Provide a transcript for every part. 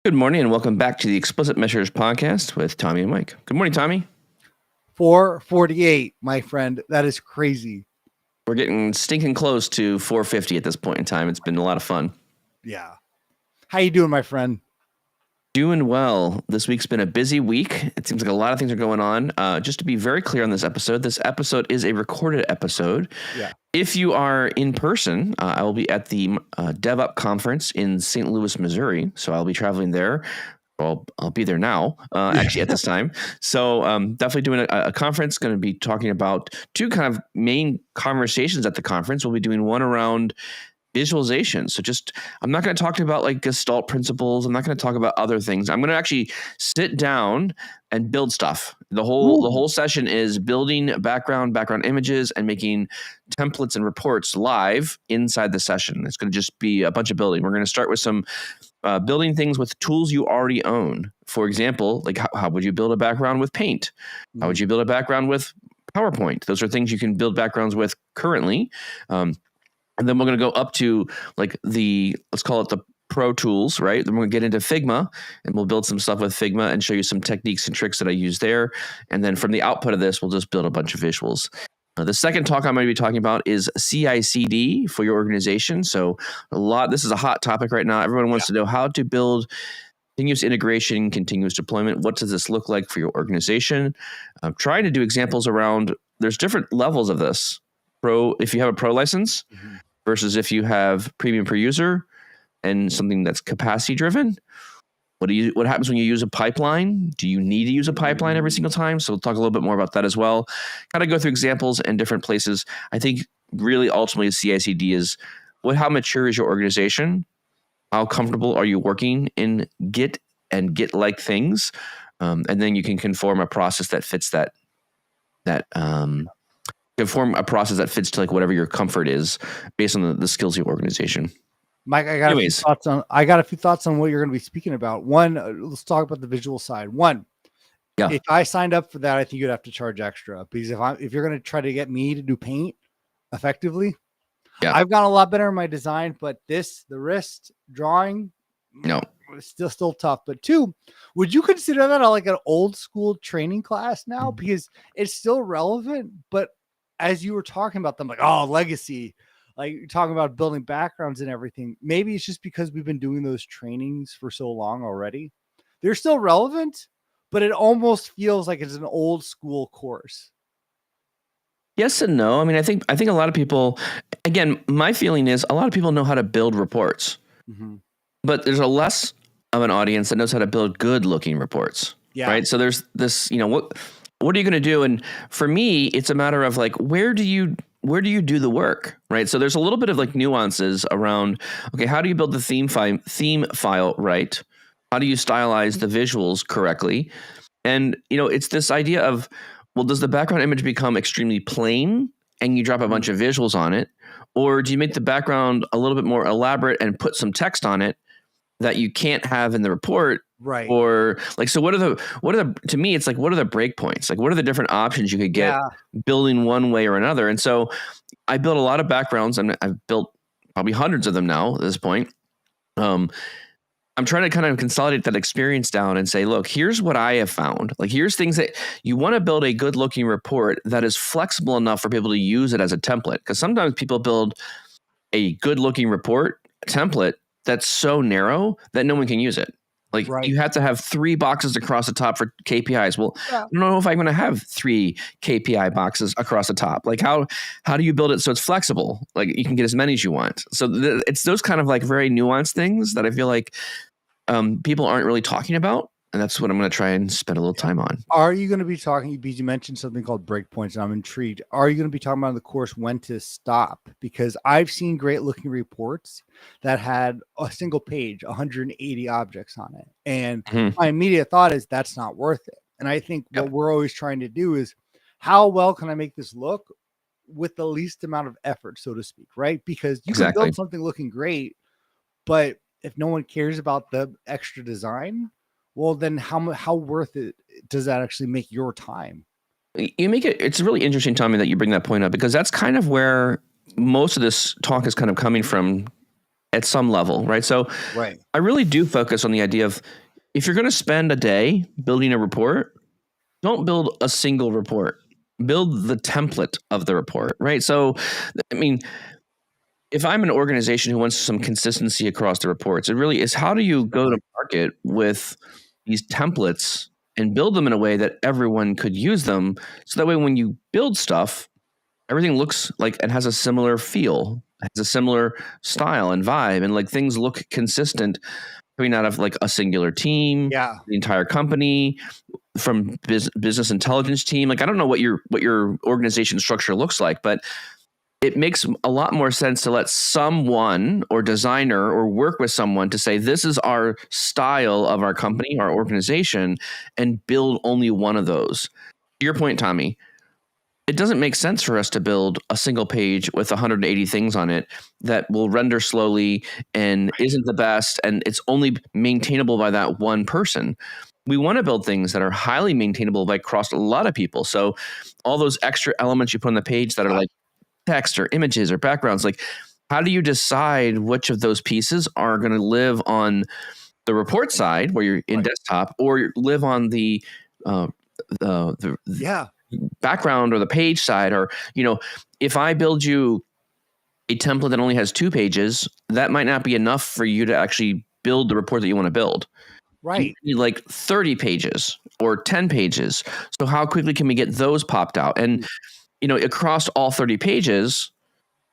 Good morning and welcome back to the Explicit Measures podcast with Tommy and Mike. Good morning, Tommy. 448, my friend. That is crazy. We're getting stinking close to 450 at this point in time. It's been a lot of fun. Yeah. How you doing, my friend? Doing well. This week's been a busy week. It seems like a lot of things are going on. Just to be very clear on this episode is a recorded episode. Yeah. If you are in person, I will be at the DevUp conference in St. Louis, Missouri. So I'll be traveling there. Well, I'll be there now, actually, at this time. So definitely doing a conference, going to be talking about two kind of main conversations at the conference. We'll be doing one around visualization. So I'm not going to talk about like Gestalt principles. I'm not going to talk about other things. I'm going to actually sit down and build stuff. The whole session is building background images and making templates and reports live inside the session. It's going to just be a bunch of building. We're going to start with some building things with tools you already own. For example, like how would you build a background with Paint? How would you build a background with PowerPoint? Those are things you can build backgrounds with currently. And then we're going to go up to like let's call it the Pro tools, right? Then we're going to get into Figma and we'll build some stuff with Figma and show you some techniques and tricks that I use there. And then from the output of this, we'll just build a bunch of visuals. The second talk I'm going to be talking about is CI/CD for your organization. So this is a hot topic right now. Everyone wants to know how to build continuous integration, continuous deployment. What does this look like for your organization? I'm trying to do examples around, there's different levels of this. If you have a Pro license versus if you have premium per user and something that's capacity driven. What happens when you use a pipeline? Do you need to use a pipeline every single time? So we'll talk a little bit more about that as well. Kind of go through examples and different places. I think really ultimately CI/CD is how mature is your organization? How comfortable are you working in Git and Git-like things? And then you can conform a process that fits conform a process that fits to like whatever your comfort is based on the skills of your organization. Mike, I got a few thoughts on what you're going to be speaking about. One, let's talk about the visual side. If I signed up for that, I think you'd have to charge extra because if you're going to try to get me to do Paint effectively, I've gotten a lot better in my design, but the wrist drawing, no, it's still tough. But two, would you consider that like an old school training class now? Because it's still relevant, but as you were talking about them, like, legacy, like you're talking about building backgrounds and everything. Maybe it's just because we've been doing those trainings for so long already. They're still relevant, but it almost feels like it's an old school course. Yes and no. I mean, I think a lot of people, again, my feeling is a lot of people know how to build reports, but there's a less of an audience that knows how to build good looking reports. Yeah. Right. So there's this, what are you going to do? And for me, it's a matter of like, where do you do the work, right? So there's a little bit of like nuances around, okay, how do you build the theme file right? How do you stylize the visuals correctly? And, it's this idea of, well, does the background image become extremely plain and you drop a bunch of visuals on it? Or do you make the background a little bit more elaborate and put some text on it that you can't have in the report? Right. Or like, so what are the, to me, it's like, what are the breakpoints? Like, what are the different options you could get building one way or another? And so I built a lot of backgrounds. I've built probably hundreds of them now at this point. I'm trying to kind of consolidate that experience down and say, look, here's what I have found. Like, here's things that you want to build a good looking report that is flexible enough for people to use it as a template. Because sometimes people build a good looking report template that's so narrow that no one can use it. Like you have to have 3 boxes across the top for KPIs. Well, I don't know if I'm going to have 3 KPI boxes across the top. Like how do you build it so it's flexible? Like you can get as many as you want. So it's those kind of like very nuanced things that I feel like people aren't really talking about. And that's what I'm going to try and spend a little time on. Are you going to be talking, because you mentioned something called breakpoints, and I'm intrigued. Are you going to be talking about in the course when to stop? Because I've seen great looking reports that had a single page, 180 objects on it. And my immediate thought is that's not worth it. And I think what we're always trying to do is how well can I make this look with the least amount of effort, so to speak, right? Because you can build something looking great, but if no one cares about the extra design, well, then how worth it does that actually make your time? It's really interesting, Tommy, that you bring that point up, because that's kind of where most of this talk is kind of coming from at some level, right? So Right. I really do focus on the idea of, if you're going to spend a day building a report, don't build a single report. Build the template of the report, right? So, I mean, if I'm an organization who wants some consistency across the reports, it really is, how do you go to market with these templates and build them in a way that everyone could use them? So that way, when you build stuff, everything looks like it has a similar feel, has a similar style and vibe, and like things look consistent coming out of like a singular team, Yeah. the entire company, from business intelligence team. Like, I don't know what your organization structure looks like, but it makes a lot more sense to let someone or designer or work with someone to say, this is our style of our company, our organization, and build only one of those. To your point, Tommy, it doesn't make sense for us to build a single page with 180 things on it that will render slowly and isn't the best, and it's only maintainable by that one person. We want to build things that are highly maintainable by across a lot of people. So all those extra elements you put on the page that are like text or images or backgrounds, like, how do you decide which of those pieces are going to live on the report side where you're in desktop, or live on the background or the page side? Or, if I build you a template that only has 2 pages, that might not be enough for you to actually build the report that you want to build. Right. You need like 30 pages or 10 pages. So how quickly can we get those popped out? And, across all 30 pages,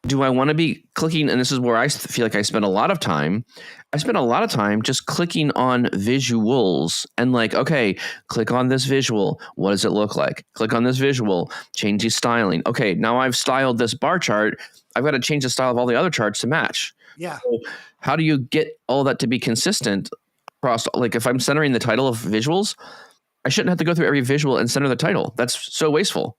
do I want to be clicking? And this is where I feel like I spend a lot of time. I spend a lot of time just clicking on visuals and like, okay, click on this visual. What does it look like? Click on this visual, change the styling. Okay, now I've styled this bar chart. I've got to change the style of all the other charts to match. Yeah. So how do you get all that to be consistent across? Like, if I'm centering the title of visuals, I shouldn't have to go through every visual and center the title. That's so wasteful.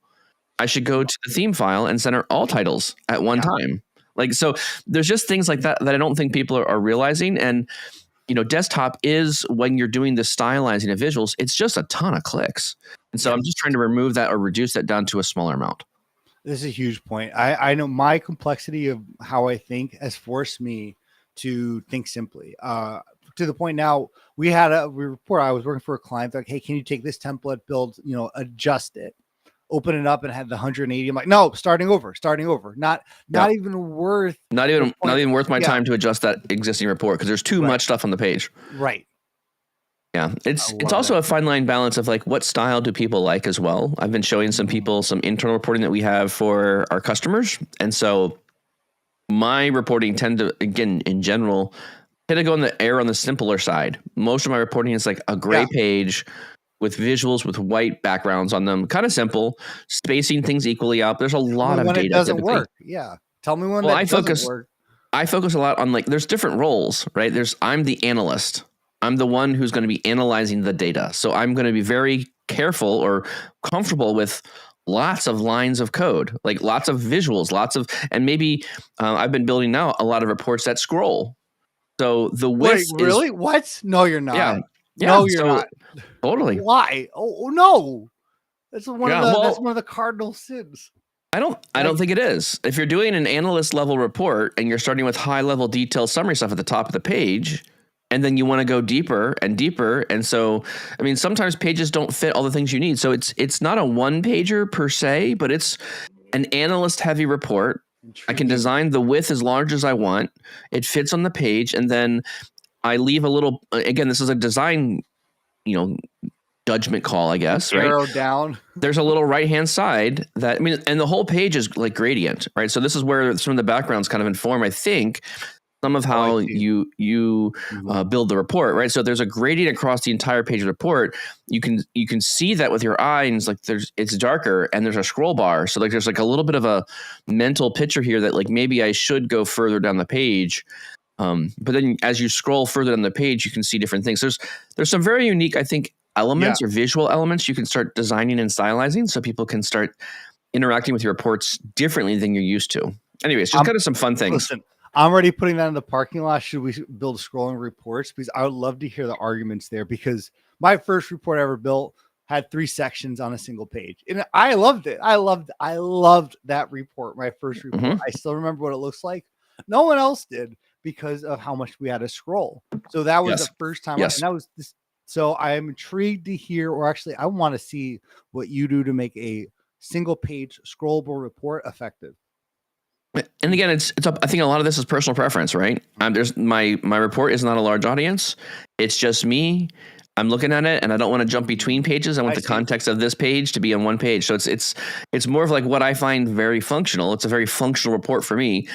I should go to the theme file and center all titles at one time. Like, so there's just things like that I don't think people are realizing. And, desktop is, when you're doing the stylizing of visuals, it's just a ton of clicks. And so I'm just trying to remove that or reduce that down to a smaller amount. This is a huge point. I know my complexity of how I think has forced me to think simply. To the point now, we had a report. I was working for a client, like, hey, can you take this template, build, adjust it, open it up, and had the 180. I'm like, no, starting over. Not even worth my time to adjust that existing report, because there's too much stuff on the page. Right. Yeah. It's also a fine line balance of like, what style do people like as well. I've been showing some people some internal reporting that we have for our customers. And so my reporting tend to, again, in general, tend to go on the simpler side. Most of my reporting is like a gray page with visuals with white backgrounds on them, kind of simple, spacing things equally out. There's a lot of data. It doesn't work. Yeah. Tell me when that doesn't work. I focus a lot on, like, there's different roles, right? I'm the analyst. I'm the one who's going to be analyzing the data. So I'm going to be very careful or comfortable with lots of lines of code, like lots of visuals, and maybe I've been building now a lot of reports that scroll. So the width really? What? No, you're not. Yeah. No, you're not. Totally. Why? Oh no. That's one of the cardinal sins. I don't think it is. If you're doing an analyst level report and you're starting with high level detailed summary stuff at the top of the page, and then you want to go deeper and deeper. And so, I mean, sometimes pages don't fit all the things you need. So it's not a one pager per se, but it's an analyst heavy report. I can design the width as large as I want. It fits on the page. And then I leave a little, again, this is a design, judgment call, I guess, right? Arrow down. There's a little right-hand side that, and the whole page is like gradient, right? So this is where some of the backgrounds kind of inform, I think, some of how you build the report, right? So there's a gradient across the entire page of the report. You can see that with your eye, and it's like it's darker, and there's a scroll bar. So like there's like a little bit of a mental picture here that like maybe I should go further down the page. But then as you scroll further down the page, you can see different things. There's some very unique, I think, elements or visual elements you can start designing and stylizing, so people can start interacting with your reports differently than you're used to. Anyways, just kind of some fun things. Listen, I'm already putting that in the parking lot. Should we build scrolling reports? Because I would love to hear the arguments there, because my first report I ever built had 3 sections on a single page. And I loved it. I loved that report, my first report. I still remember what it looks like. No one else did, because of how much we had to scroll. So that was the first time. Yes. And that was this. So I am intrigued to hear, or actually, I want to see what you do to make a single page scrollable report effective. And again, it's up. I think a lot of this is personal preference, right? There's my report is not a large audience. It's just me. I'm looking at it, and I don't want to jump between pages. I want the context of this page to be on one page. So it's more of like what I find very functional. It's a very functional report for me.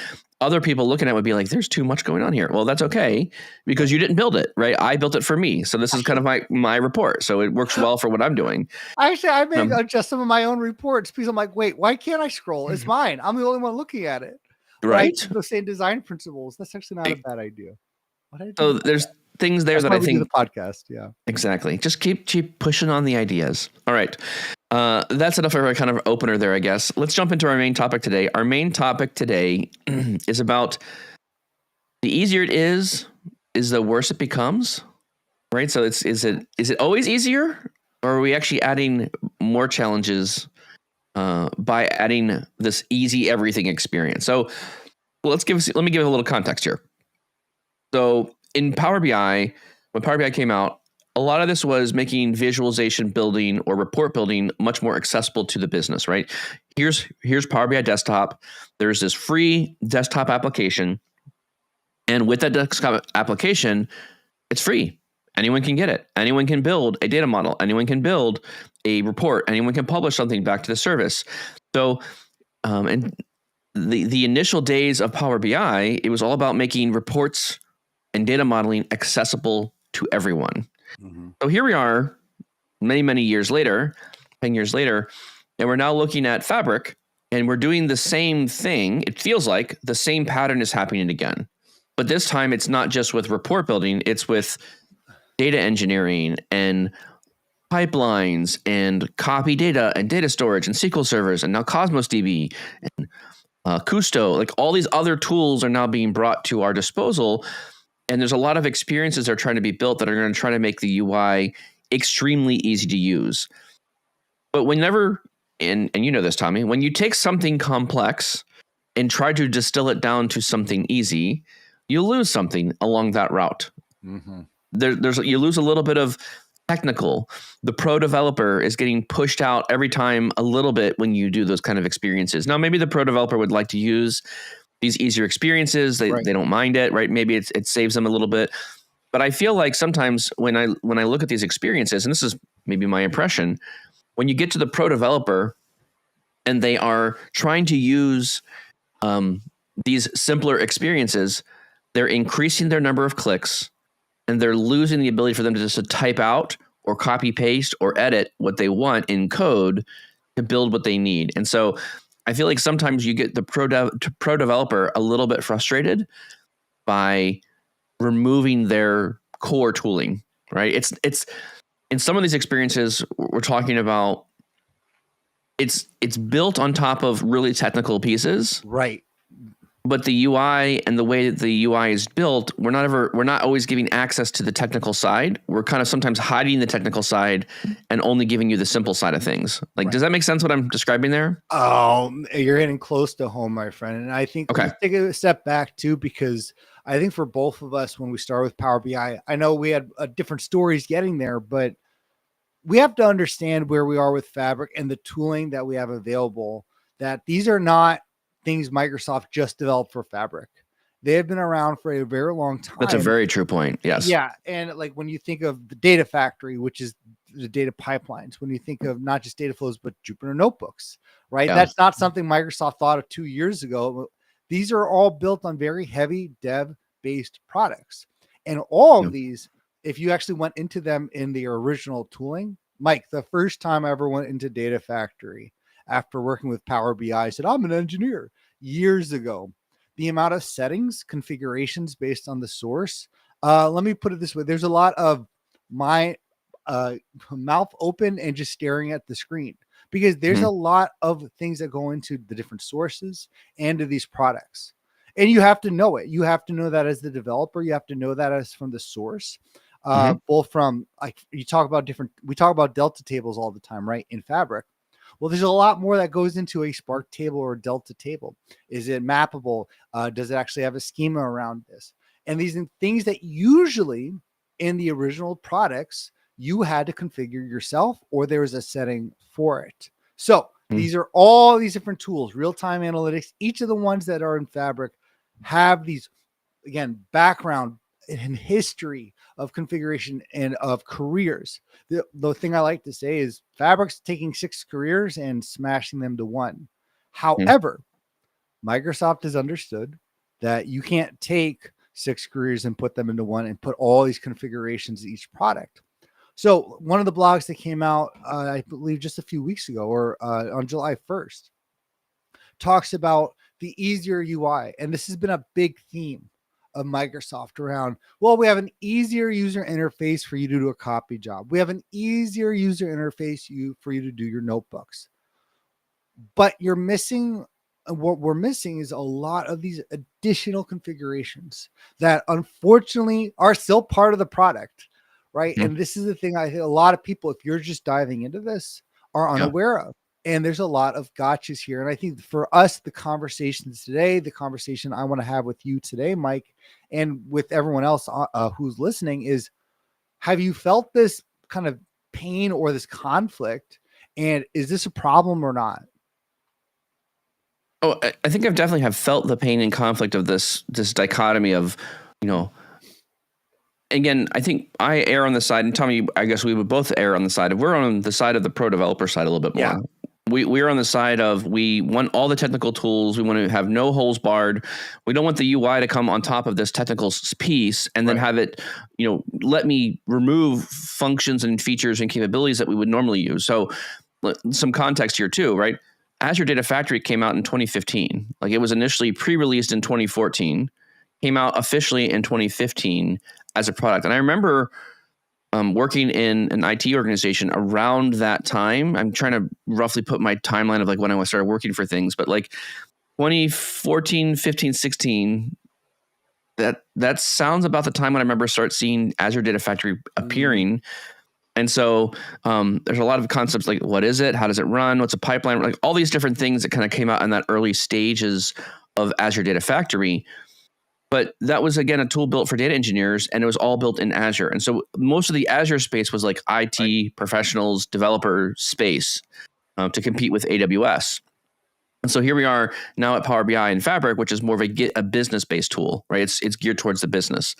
Other people looking at it would be like, "There's too much going on here." Well, that's okay because you didn't build it, right? I built it for me. So this is kind of my report. So it works well for what I'm doing. Actually, I may adjust some of my own reports because I'm like, wait, why can't I scroll? It's mine. I'm the only one looking at it. Right. The same design principles. That's actually not a bad idea. So there's things there that I think the podcast. Yeah, exactly. Just keep pushing on the ideas. All right. That's enough of a kind of opener there, I guess. Let's jump into our main topic today. Our main topic today is about the easier it is the worse it becomes, right? So is it always easier, or are we actually adding more challenges by adding this easy everything experience? So let me give a little context here. So in Power BI, when Power BI came out, a lot of this was making visualization building or report building much more accessible to the business, right? Here's Power BI Desktop. There's this free desktop application. And with that desktop application, it's free. Anyone can get it. Anyone can build a data model. Anyone can build a report. Anyone can publish something back to the service. So, and the initial days of Power BI, it was all about making reports and data modeling accessible to everyone. Mm-hmm. So here we are many years later, 10 years later, and we're now looking at Fabric, and we're doing the same thing. It feels like the same pattern is happening again. But this time it's not just with report building, it's with data engineering and pipelines and copy data and data storage and SQL servers and now Cosmos DB and Kusto. Like all these other tools are now being brought to our disposal. And there's a lot of experiences that are trying to be built that are going to try to make the UI extremely easy to use. But whenever, and you know this, Tommy, when you take something complex and try to distill it down to something easy, you lose something along that route. Mm-hmm. You lose a little bit of technical. The pro developer is getting pushed out every time a little bit when you do those kind of experiences. Now, maybe the pro developer would like to use these easier experiences. They don't mind it, right? Maybe it saves them a little bit. But I feel like sometimes when I look at these experiences, and this is maybe my impression, when you get to the pro developer and they are trying to use these simpler experiences, they're increasing their number of clicks and they're losing the ability for them to just type out or copy paste or edit what they want in code to build what they need. And so I feel like sometimes you get the pro developer a little bit frustrated by removing their core tooling, right? It's in some of these experiences we're talking about, it's built on top of really technical pieces, right? But the UI and the way that the UI is built, we're not always giving access to the technical side. We're kind of sometimes hiding the technical side and only giving you the simple side of things. Like, Does that make sense what I'm describing there? Oh, you're getting close to home, my friend. And I think let's take a step back too, because I think for both of us, when we start with Power BI, I know we had different stories getting there, but we have to understand where we are with Fabric and the tooling that we have available, that these are not things Microsoft just developed for Fabric. They have been around for a very long time. That's a very true point. Yes. Yeah. And like when you think of the data factory, which is the data pipelines, when you think of not just data flows, but Jupyter notebooks, right? Yeah. That's not something Microsoft thought of 2 years ago. These are all built on very heavy dev-based products. And all of these, if you actually went into them in the original tooling, Mike, the first time I ever went into Data Factory after working with Power BI, I said, I'm an engineer years ago. The amount of settings, configurations based on the source. Let me put it this way. There's a lot of my mouth open and just staring at the screen because there's a lot of things that go into the different sources and to these products. And you have to know it. You have to know that as the developer. You have to know that as from the source. Both from, like, we talk about Delta tables all the time, right? In Fabric. Well, there's a lot more that goes into a Spark table or a Delta table. Is it mappable? Does it actually have a schema around this? And these are things that usually in the original products, you had to configure yourself or there was a setting for it. So these are all these different tools, real-time analytics. Each of the ones that are in Fabric have these, again, background and history of configuration and of careers. The thing I like to say is Fabric's taking 6 careers and smashing them to one. However, Microsoft has understood that you can't take 6 careers and put them into one and put all these configurations in each product. So one of the blogs that came out, I believe just a few weeks ago or on July 1st, talks about the easier UI. And this has been a big theme of Microsoft around, well, we have an easier user interface for you to do a copy job. We have an easier user interface for you to do your notebooks. But you're missing, what we're missing is a lot of these additional configurations that unfortunately are still part of the product, right? And this is the thing I think a lot of people, if you're just diving into this, are unaware of. And there's a lot of gotchas here. And I think for us, the conversations today, the conversation I want to have with you today, Mike, and with everyone else who's listening is, have you felt this kind of pain or this conflict? And is this a problem or not? Oh, I think I've definitely have felt the pain and conflict of this dichotomy of, again, I think I err on the side, and Tommy, I guess we would both err on the side of, we're on the side of the pro developer side a little bit more. Yeah. We're on the side of, we want all the technical tools. We want to have no holes barred. We don't want the UI to come on top of this technical piece and then have it, let me remove functions and features and capabilities that we would normally use. So some context here too, right? Azure Data Factory came out in 2015. Like, it was initially pre-released in 2014, came out officially in 2015 as a product. And I remember working in an IT organization around that time. I'm trying to roughly put my timeline of like when I started working for things, but like 2014, 15, 16, that sounds about the time when I remember start seeing Azure Data Factory appearing. And so there's a lot of concepts like, what is it? How does it run? What's a pipeline? Like all these different things that kind of came out in that early stages of Azure Data Factory. But that was, again, a tool built for data engineers, and it was all built in Azure. And so most of the Azure space was like IT professionals, developer space to compete with AWS. And so here we are now at Power BI and Fabric, which is more of a business-based tool, right? It's geared towards the business.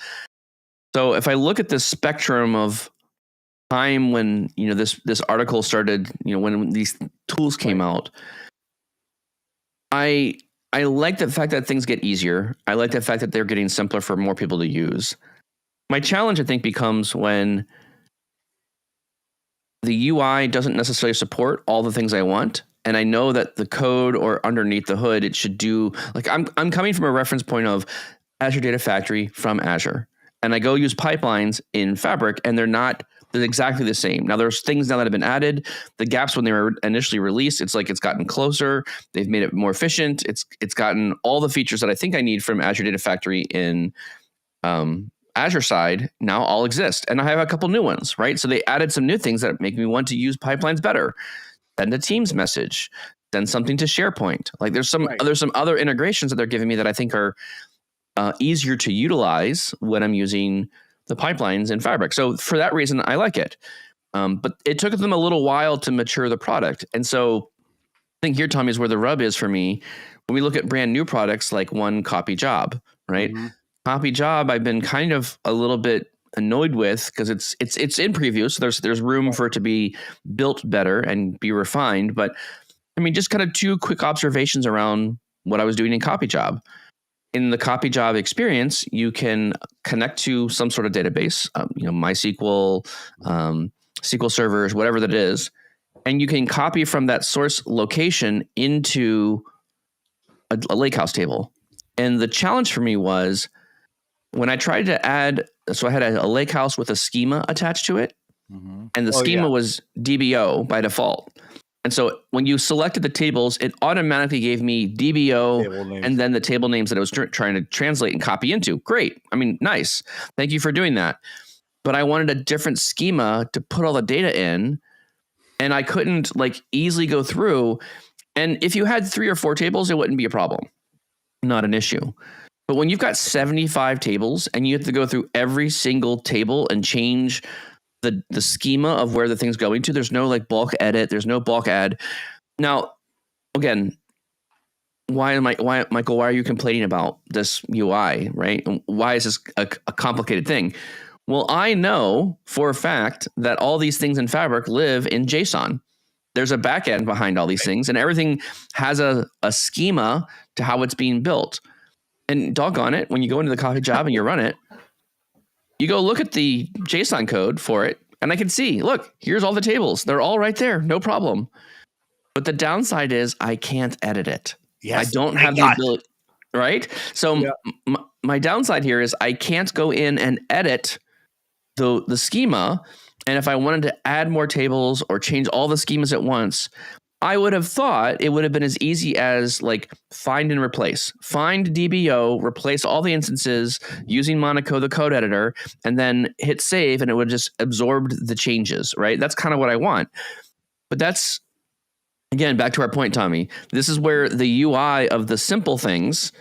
So if I look at this spectrum of time when this article started, when these tools came out, I like the fact that things get easier. I like the fact that they're getting simpler for more people to use. My challenge, I think, becomes when the UI doesn't necessarily support all the things I want. And I know that the code or underneath the hood, it should do, like, I'm coming from a reference point of Azure Data Factory from Azure. And I go use pipelines in Fabric, and they're exactly the same. Now, there's things now that have been added. The gaps when they were initially released, it's like it's gotten closer. They've made it more efficient. It's gotten all the features that I think I need from Azure Data Factory in Azure side now all exist. And I have a couple new ones, right? So they added some new things that make me want to use pipelines better. Send a Teams message, send something to SharePoint. Like there's some other integrations that they're giving me that I think are easier to utilize when I'm using the pipelines in Fabric. So for that reason, I like it. But it took them a little while to mature the product. And so I think here, Tommy, is where the rub is for me. When we look at brand new products like One Copy Job, right? Mm-hmm. Copy Job, I've been kind of a little bit annoyed with because it's in preview. So there's room for it to be built better and be refined. But I mean, just kind of 2 quick observations around what I was doing in Copy Job. In the Copy Job experience, you can connect to some sort of database, MySQL, SQL servers, whatever that is, and you can copy from that source location into a lakehouse table. And the challenge for me was when I tried to add, so I had a lakehouse with a schema attached to it, and the schema was DBO by default. And so when you selected the tables, it automatically gave me DBO and then the table names that I was trying to translate and copy into. Great. I mean, nice. Thank you for doing that. But I wanted a different schema to put all the data in, and I couldn't easily go through. And if you had 3 or 4 tables, it wouldn't be a problem. Not an issue. But when you've got 75 tables and you have to go through every single table and change the schema of where the thing's going to, there's no like bulk edit, there's no bulk add. Now, again, why Michael, why are you complaining about this UI, right? Why is this a complicated thing? Well, I know for a fact that all these things in Fabric live in JSON. There's a backend behind all these things, and everything has a schema to how it's being built. And doggone it, when you go into the coffee job and you run it, you go look at the JSON code for it, and I can see, look, here's all the tables. They're all right there, no problem. But the downside is I can't edit it. Yes, I don't have the ability, right? So my downside here is I can't go in and edit the schema. And if I wanted to add more tables or change all the schemas at once, I would have thought it would have been as easy as like find and replace. Find DBO, replace all the instances using Monaco, the code editor, and then hit save, and it would just absorb the changes, right? That's kind of what I want. But that's, again, back to our point, Tommy. This is where the UI of the simple things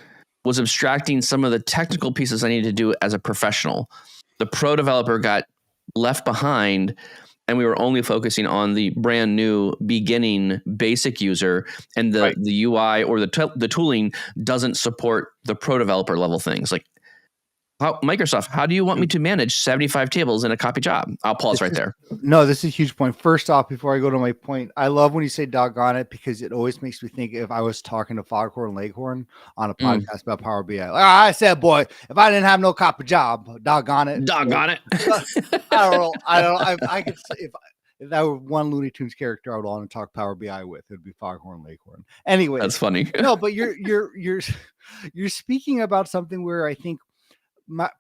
was abstracting some of the technical pieces I needed to do as a professional. The pro developer got left behind, and we were only focusing on the brand new beginning basic user, and the UI or the tooling doesn't support the pro developer level things. Like, Microsoft, how do you want me to manage 75 tables in a copy job? I'll pause right there. No, this is a huge point. First off, before I go to my point, I love when you say doggone it, because it always makes me think if I was talking to Foghorn Leghorn on a podcast about Power BI. I said, boy, if I didn't have no copy job, doggone it. Doggone it. I don't know. I could say if that were one Looney Tunes character I would want to talk Power BI with, it would be Foghorn Leghorn. Anyway, that's funny. No, but you're speaking about something where I think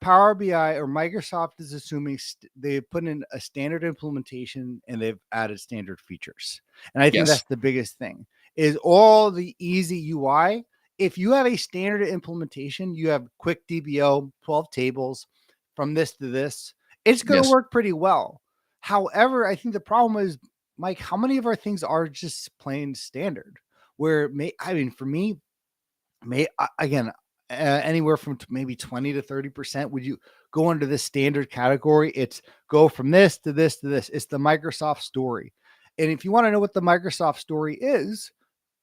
Power BI or Microsoft is assuming they put in a standard implementation and they've added standard features. And I think that's the biggest thing is all the easy UI. If you have a standard implementation, you have quick DBO, 12 tables from this to this, it's going to work pretty well. However, I think the problem is, Mike, how many of our things are just plain standard where for me, again, anywhere from maybe 20 to 30%. Would you go into this standard category? It's go from this to this to this. It's the Microsoft story. And if you want to know what the Microsoft story is,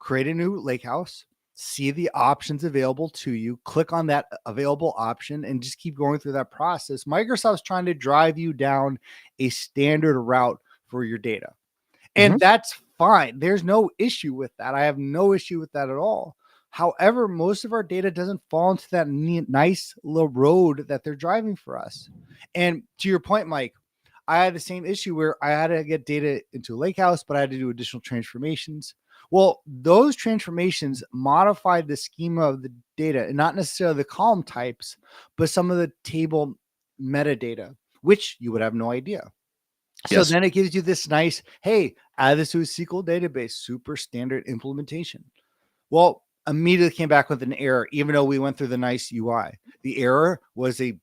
create a new lakehouse, see the options available to you, click on that available option, and just keep going through that process. Microsoft's trying to drive you down a standard route for your data. And that's fine. There's no issue with that. I have no issue with that at all. However, most of our data doesn't fall into that nice little road that they're driving for us. And to your point, Mike, I had the same issue where I had to get data into a lakehouse, but I had to do additional transformations. Well, those transformations modified the schema of the data, and not necessarily the column types, but some of the table metadata, which you would have no idea. So then it gives you this nice, hey, add this to a SQL database, super standard implementation. Well, immediately came back with an error, even though we went through the nice UI. The error was a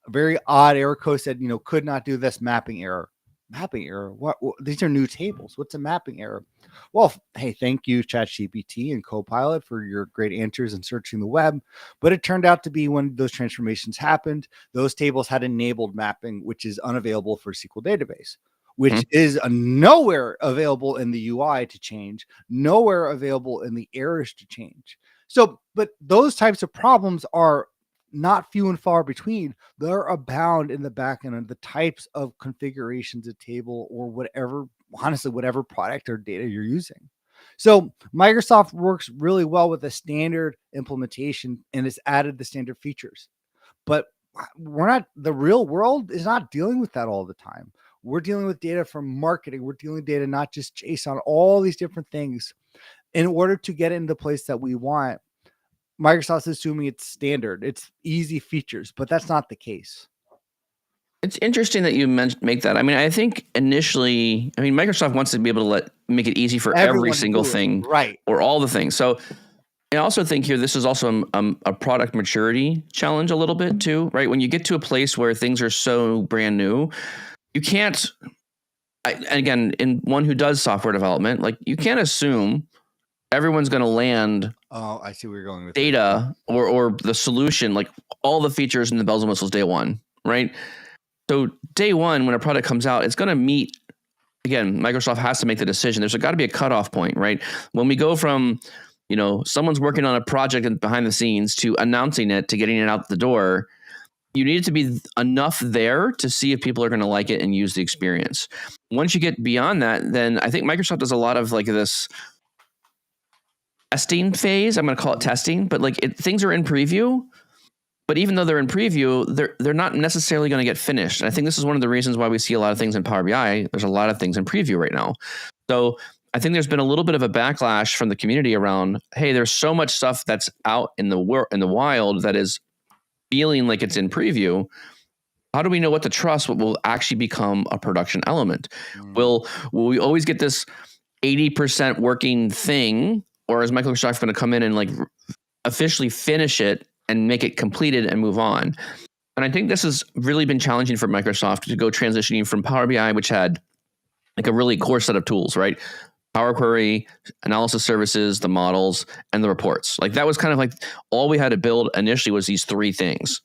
very odd error code, said, could not do this mapping error. Mapping error? What? These are new tables. What's a mapping error? Well, hey, thank you, ChatGPT and Copilot, for your great answers in searching the web. But it turned out to be when those transformations happened, those tables had enabled mapping, which is unavailable for SQL database, which is nowhere available in the UI to change, nowhere available in the errors to change. So, but those types of problems are not few and far between. They're abound in the back end of the types of configurations of table or whatever, honestly, whatever product or data you're using. So Microsoft works really well with a standard implementation and has added the standard features. But the real world is not dealing with that all the time. We're dealing with data from marketing. We're dealing with data, not just JSON, all these different things. In order to get into the place that we want, Microsoft's assuming it's standard, it's easy features, but that's not the case. It's interesting that you make that. I mean, I think initially, Microsoft wants to be able to make it easy for every single thing, right? Or all the things. So I also think here, this is also a product maturity challenge a little bit too, right? When you get to a place where things are so brand new, you can't, again, in one who does software development, like you can't assume everyone's going to land Oh, I see where you're going with data or the solution, like all the features and the bells and whistles day one, right? So day one, when a product comes out, it's going to meet, again, Microsoft has to make the decision. There's got to be a cutoff point, right? When we go from, someone's working on a project and behind the scenes to announcing it to getting it out the door, you need it to be enough there to see if people are going to like it and use the experience. Once you get beyond that, then I think Microsoft does a lot of like this testing phase. I'm going to call it testing, but like things are in preview. But even though they're in preview, they're not necessarily going to get finished. And I think this is one of the reasons why we see a lot of things in Power BI. There's a lot of things in preview right now. So I think there's been a little bit of a backlash from the community around, hey, there's so much stuff that's out in the wild that is feeling like it's in preview. How do we know what to trust? What will actually become a production element? Will we always get this 80% working thing, or is Microsoft going to come in and like officially finish it and make it completed and move on? And I think this has really been challenging for Microsoft to go transitioning from Power BI, which had like a really core set of tools, right? Power Query, analysis services, the models, and the reports. Like that was kind of like all we had to build initially was these three things.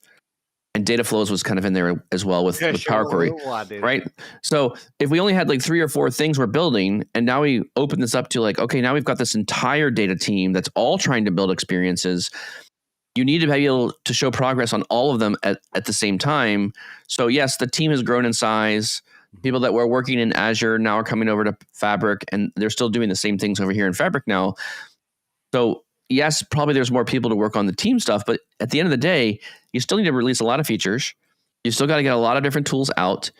And data flows was kind of in there as well with Power Query, right? So if we only had like 3 or 4 things we're building, and now we open this up to like, okay, now we've got this entire data team that's all trying to build experiences. You need to be able to show progress on all of them at the same time. So yes, the team has grown in size. People that were working in Azure now are coming over to Fabric, and they're still doing the same things over here in Fabric now. So yes, probably there's more people to work on the team stuff, but at the end of the day, you still need to release a lot of features. You still got to get a lot of different tools out.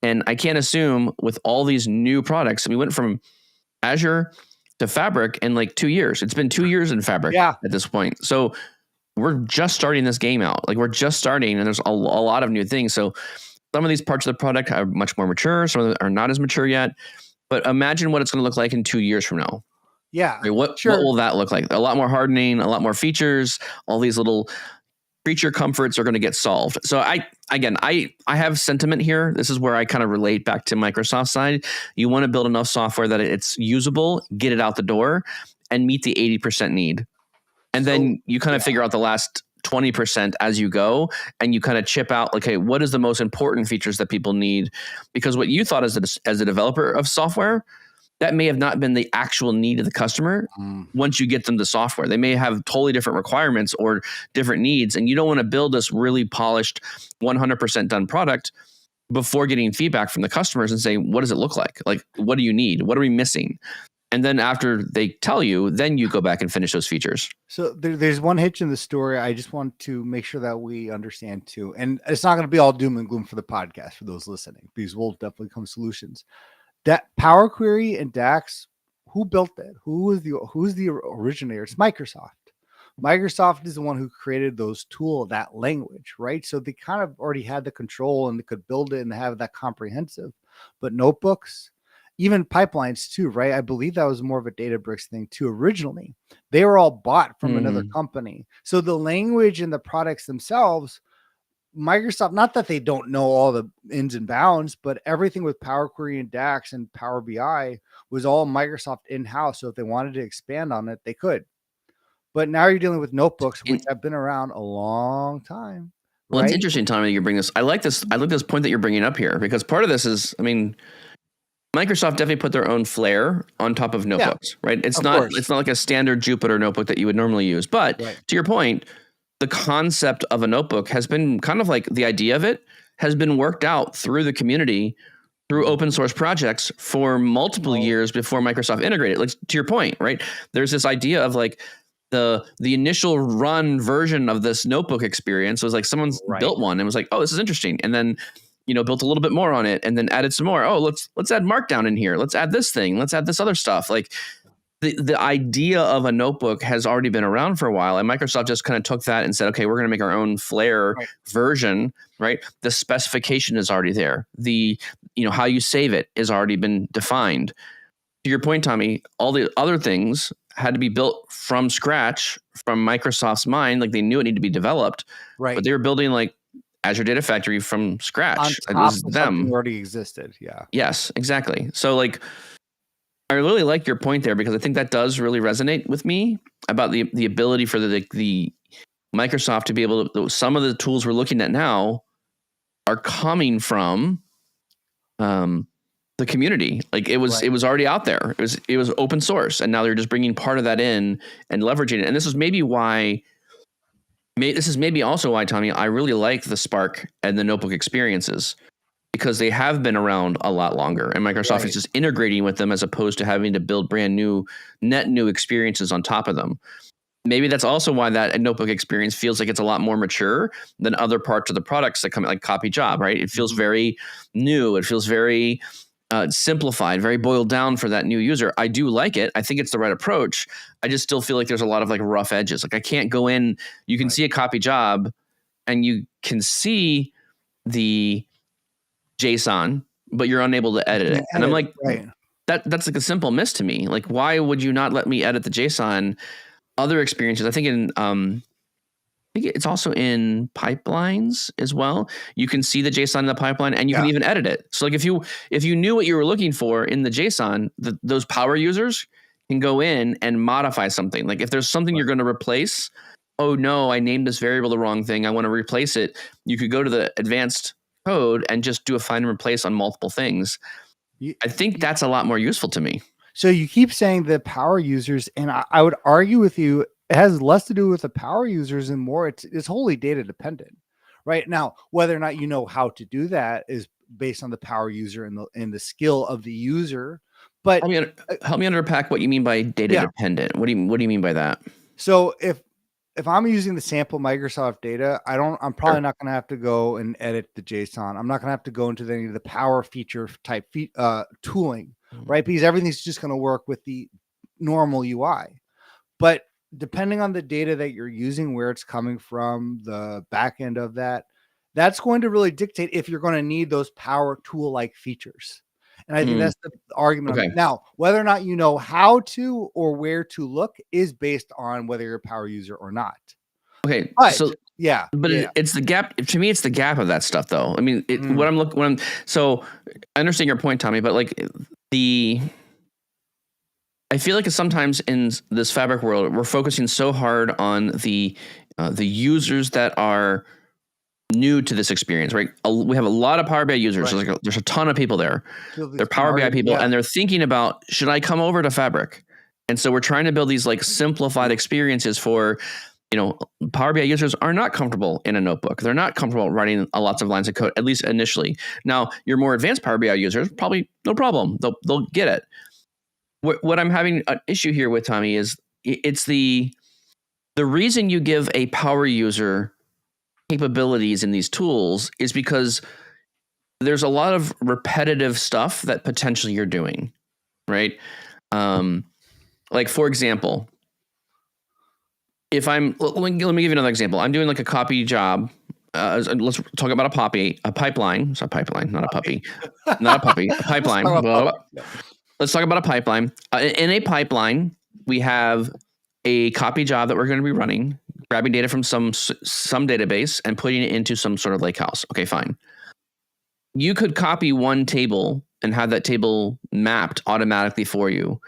And I can't assume with all these new products, we went from Azure to Fabric in like 2 years. It's been 2 years in Fabric at this point. So we're just starting this game out. Like we're just starting, and there's a lot of new things. So some of these parts of the product are much more mature. Some of them are not as mature yet. But imagine what it's going to look like in 2 years from now. Yeah. Right? What will that look like? A lot more hardening, a lot more features, all these little creature comforts are going to get solved. So I have sentiment here. This is where I kind of relate back to Microsoft side. You want to build enough software that it's usable, get it out the door, and meet the 80% need. And then you kind of figure out the last 20% as you go, and you kind of chip out like, hey, what is the most important features that people need? Because what you thought as a developer of software, that may have not been the actual need of the customer. Once you get them the software, they may have totally different requirements or different needs. And you don't want to build this really polished 100% done product before getting feedback from the customers and saying, what does it look like? Like, what do you need? What are we missing? And then after they tell you, then you go back and finish those features. So there's one hitch in the story. I just want to make sure that we understand too. And it's not going to be all doom and gloom for the podcast for those listening, because we'll definitely come solutions. That Power Query and DAX, who built that? Who's the originator? It's Microsoft. Microsoft is the one who created that language, right? So they kind of already had the control and they could build it and have that comprehensive. But notebooks, even pipelines too, right? I believe that was more of a Databricks thing too. Originally, they were all bought from another company. So the language and the products themselves, Microsoft, not that they don't know all the ins and bounds, but everything with Power Query and DAX and Power BI was all Microsoft in-house. So if they wanted to expand on it, they could. But now you're dealing with notebooks, which have been around a long time. Right? Well, it's interesting, Tommy, that you bring this. I like this point that you're bringing up here, because part of this is, I mean, Microsoft definitely put their own flair on top of notebooks, right? It's not like a standard Jupyter notebook that you would normally use. But to your point, the concept of a notebook has been kind of like the idea of it has been worked out through the community, through open source projects for multiple years before Microsoft integrated. Like to your point, right? There's this idea of like the initial run version of this notebook experience was like someone's built one and was like, oh, this is interesting. And then, built a little bit more on it and then added some more. Oh, let's add Markdown in here. Let's add this thing. Let's add this other stuff. Like the idea of a notebook has already been around for a while, and Microsoft just kind of took that and said, okay, we're going to make our own flair version, right? The specification is already there. The, how you save it is already been defined. To your point, Tommy, all the other things had to be built from scratch from Microsoft's mind. Like they knew it needed to be developed, but they were building like Azure Data Factory from scratch. On top of something already existed. Yeah. Yes, exactly. So like I really like your point there, because I think that does really resonate with me about the ability for the Microsoft to be able to, some of the tools we're looking at now are coming from the community. Like it was already out there. It was open source, and now they're just bringing part of that in and leveraging it. And this is maybe why. This is maybe also why, Tommy, I really like the Spark and the notebook experiences, because they have been around a lot longer, and Microsoft is just integrating with them as opposed to having to build brand new, net new experiences on top of them. Maybe that's also why that notebook experience feels like it's a lot more mature than other parts of the products that come, like Copy Job, right? It feels very new. It feels very simplified, very boiled down for that new user. I do like it. I think it's the right approach. I just still feel like there's a lot of like rough edges. Like I can't go in, you can see a Copy Job and you can see the JSON, but you're unable to edit it. And I'm like, that's like a simple miss to me. Like, why would you not let me edit the JSON? Other experiences, I think it's also in pipelines as well. You can see the JSON in the pipeline, and you can even edit it. So like if you knew what you were looking for in the JSON, those power users can go in and modify something. Like if there's something you're going to replace, oh no, I named this variable the wrong thing, I want to replace it. You could go to the advanced code and just do a find and replace on multiple things. I think that's a lot more useful to me. So you keep saying the power users, and I would argue with you, it has less to do with the power users and more it's wholly data dependent. Right now, whether or not you know how to do that is based on the power user and the skill of the user. But help me unpack what you mean by data dependent. What do you mean by that? So if I'm using the sample Microsoft data, I'm probably not going to have to go and edit the JSON. I'm not going to have to go into any of the power feature type tooling, right? Because everything's just going to work with the normal UI. But depending on the data that you're using, where it's coming from, the back end of that's going to really dictate if you're going to need those power tool-like features. And I think that's the argument. Okay. Now, whether or not you know how to or where to look is based on whether you're a power user or not. Okay. But, it's the gap. To me, it's the gap of that stuff, though. I mean, so I understand your point, Tommy, but like I feel like sometimes in this Fabric world, we're focusing so hard on the users that are new to this experience, right? We have a lot of Power BI users. Right. There's a ton of people there. They're Power BI people, and they're thinking about, should I come over to Fabric? And so we're trying to build these like simplified experiences for, Power BI users are not comfortable in a notebook. They're not comfortable writing lots of lines of code, at least initially. Now, your more advanced Power BI users, probably no problem. They'll get it. What I'm having an issue here with, Tommy, is it's the reason you give a power user capabilities in these tools is because there's a lot of repetitive stuff that potentially you're doing, right? Like for example, if let me give you another example. I'm doing like a copy job. Let's talk about a pipeline. It's a pipeline, not a puppy, not a puppy, a pipeline. Let's talk about a pipeline. In a pipeline, we have a copy job that we're going to be running, grabbing data from some database and putting it into some sort of lakehouse. Okay, fine. You could copy one table and have that table mapped automatically for you.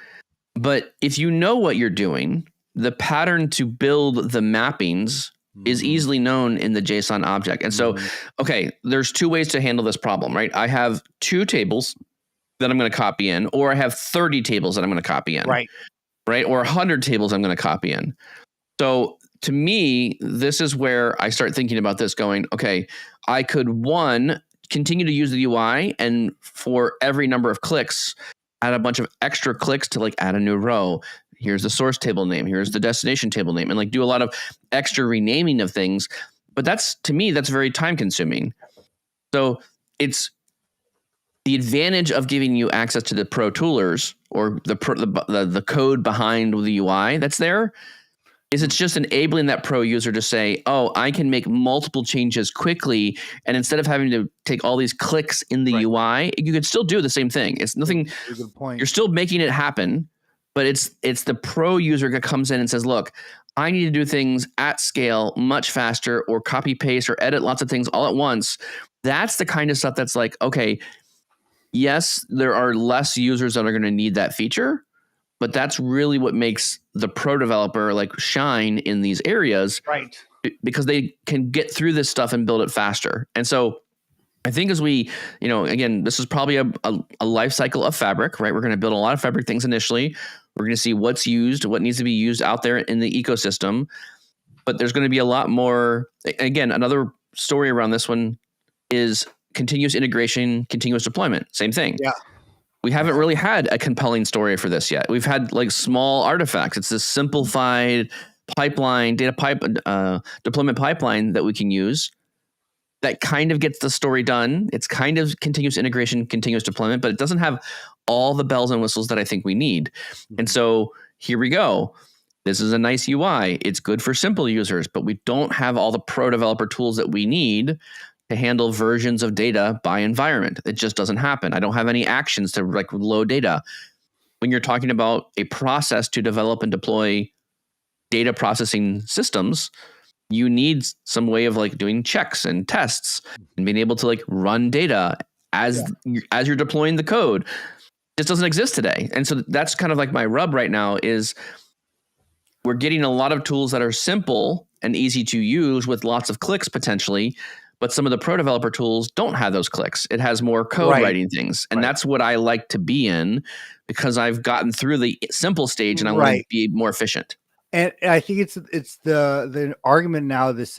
But if you know what you're doing, the pattern to build the mappings is easily known in the JSON object. And so, okay, there's two ways to handle this problem, right? I have two tables that I'm going to copy in, or I have 30 tables that I'm going to copy in. Right. Or 100 tables I'm going to copy in. So to me, this is where I start thinking about this going, okay, I could continue to use the UI, and for every number of clicks, add a bunch of extra clicks to like add a new row. Here's the source table name. Here's the destination table name, and like do a lot of extra renaming of things. But to me, that's very time consuming. So it's the advantage of giving you access to the pro toolers or the code behind the UI that's there is it's just enabling that pro user to say, oh, I can make multiple changes quickly. And instead of having to take all these clicks in the UI, you could still do the same thing. It's nothing. Good point. You're still making it happen, but it's the pro user that comes in and says, look, I need to do things at scale much faster, or copy paste or edit lots of things all at once. That's the kind of stuff that's like, okay, yes, there are less users that are going to need that feature, but that's really what makes the pro developer like shine in these areas, Right. because they can get through this stuff and build it faster. And so I think as we, again, this is probably a life cycle of Fabric, right? We're going to build a lot of Fabric things initially. We're going to see what's used, what needs to be used out there in the ecosystem. But there's going to be a lot more. Again, another story around this one is continuous integration, continuous deployment. Same thing. Yeah. We haven't really had a compelling story for this yet. We've had like small artifacts. It's this simplified pipeline, deployment pipeline that we can use that kind of gets the story done. It's kind of continuous integration, continuous deployment, but it doesn't have all the bells and whistles that I think we need. And so here we go. This is a nice UI. It's good for simple users, but we don't have all the pro developer tools that we need to handle versions of data by environment. It just doesn't happen. I don't have any actions to like load data. When you're talking about a process to develop and deploy data processing systems, you need some way of like doing checks and tests and being able to like run data as you're deploying the code. This doesn't exist today. And so that's kind of like my rub right now is we're getting a lot of tools that are simple and easy to use with lots of clicks potentially, but some of the pro developer tools don't have those clicks. It has more code writing things. And that's what I like to be in because I've gotten through the simple stage and I want to be more efficient. And I think it's the argument now, this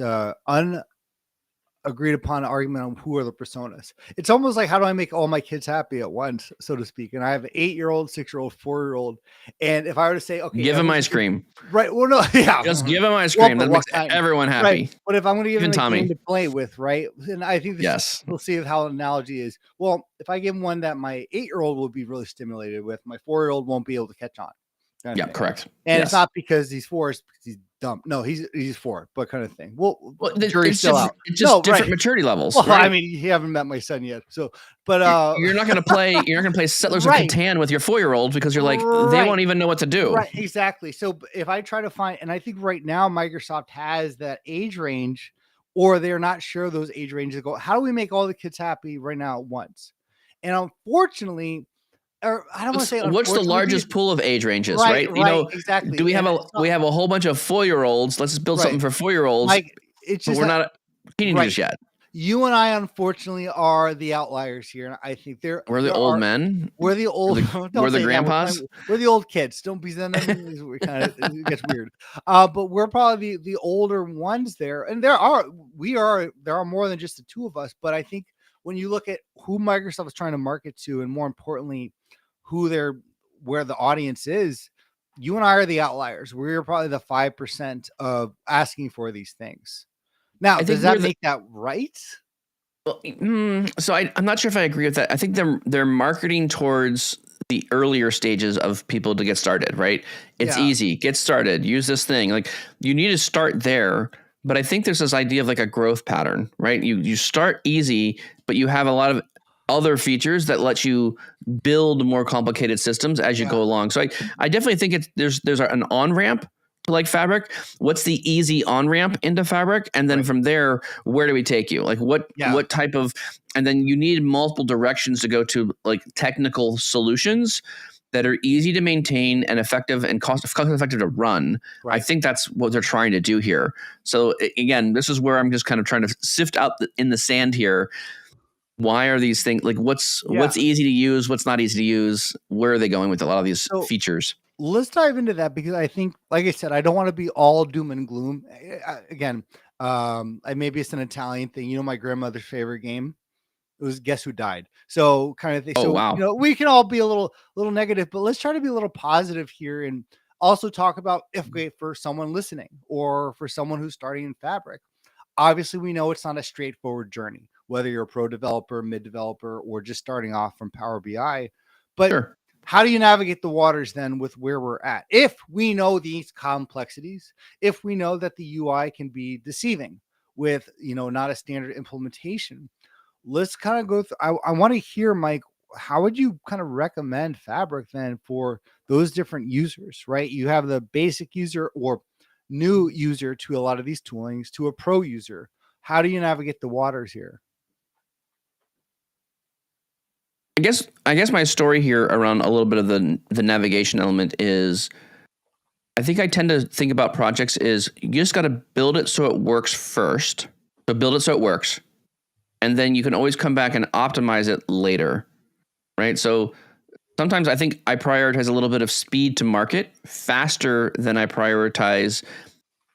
agreed upon argument on who are the personas. It's almost like, how do I make all my kids happy at once, so to speak? And I have an 8-year-old, 6-year-old, 4-year-old. And if I were to say, okay, give him ice cream. Right. Well, no, yeah. Just give him ice cream. That makes everyone happy. Right. But if I'm going to give him a Tommy game to play with, right? And I think we'll see how an analogy is. Well, if I give him one that my 8-year-old will be really stimulated with, my 4-year-old won't be able to catch on. Yeah, correct. And it's not because he's 4, it's because he's dumb. No, he's 4, but kind of thing. Well, the jury's still out. It's just different maturity levels. Well, I mean, you haven't met my son yet, so but you're not going to play. You're not going to play Settlers of Catan with your 4-year-old because you're like they won't even know what to do. Right, exactly. So if I try to find, and I think right now Microsoft has that age range, or they're not sure those age ranges go. How do we make all the kids happy right now at once? And unfortunately. Or I don't want to say what's the largest pool of age ranges, right? Exactly. Do we have we have a whole bunch of 4-year-olds? Let's just build something for 4-year-olds. Like, it's just we're not teenagers yet. You and I, unfortunately, are the outliers here, and I think we're the old men. We're the old. We're the grandpas. We're the old kids. Don't be them. It gets weird. But we're probably the older ones there, and there are more than just the two of us. But I think when you look at who Microsoft is trying to market to, and more importantly, where the audience is, you and I are the outliers. We're probably the 5% of asking for these things. Now, does that make that right? Well, so I'm not sure if I agree with that. I think they're marketing towards the earlier stages of people to get started, right? It's easy. Get started. Use this thing. Like you need to start there. But I think there's this idea of like a growth pattern, right? You start easy, but you have a lot of other features that let you build more complicated systems as you go along. So I definitely think there's an on-ramp to like Fabric. What's the easy on-ramp into Fabric? And then from there, where do we take you? Like what type of, and then you need multiple directions to go to like technical solutions that are easy to maintain and effective and cost effective to run. I think that's what they're trying to do here. So again, this is where I'm just kind of trying to sift out in the sand here. Why are these things like what's easy to use? What's not easy to use? Where are they going with a lot of these features? Let's dive into that because I think, like I said, I don't want to be all doom and gloom. Again, maybe it's an Italian thing. You know, my grandmother's favorite game, it was Guess Who Died. So kind of thing. Wow. We can all be a little negative, but let's try to be a little positive here and also talk about for someone listening or for someone who's starting in Fabric. Obviously, we know it's not a straightforward journey, whether you're a pro developer, mid developer, or just starting off from Power BI. But how do you navigate the waters then with where we're at? If we know these complexities, if we know that the UI can be deceiving with, not a standard implementation, let's kind of go through. I want to hear, Mike, how would you kind of recommend Fabric then for those different users, right? You have the basic user or new user to a lot of these toolings to a pro user. How do you navigate the waters here? I guess my story here around a little bit of the navigation element is, I think I tend to think about projects is you just got to build it so it works first. So build it so it works, and then you can always come back and optimize it later, right? So sometimes I think I prioritize a little bit of speed to market faster than I prioritize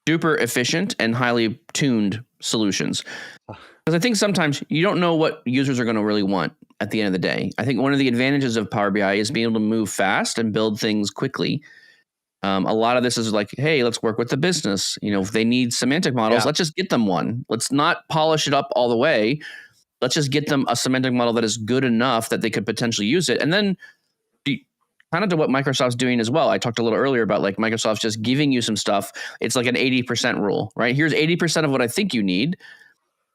super efficient and highly tuned solutions. Because I think sometimes you don't know what users are going to really want at the end of the day. I think one of the advantages of Power BI is being able to move fast and build things quickly. A lot of this is like, hey, let's work with the business. If they need semantic models, let's just get them one. Let's not polish it up all the way. Let's just get them a semantic model that is good enough that they could potentially use it. And then kind of to what Microsoft's doing as well. I talked a little earlier about like Microsoft's just giving you some stuff. It's like an 80% rule, right? Here's 80% of what I think you need.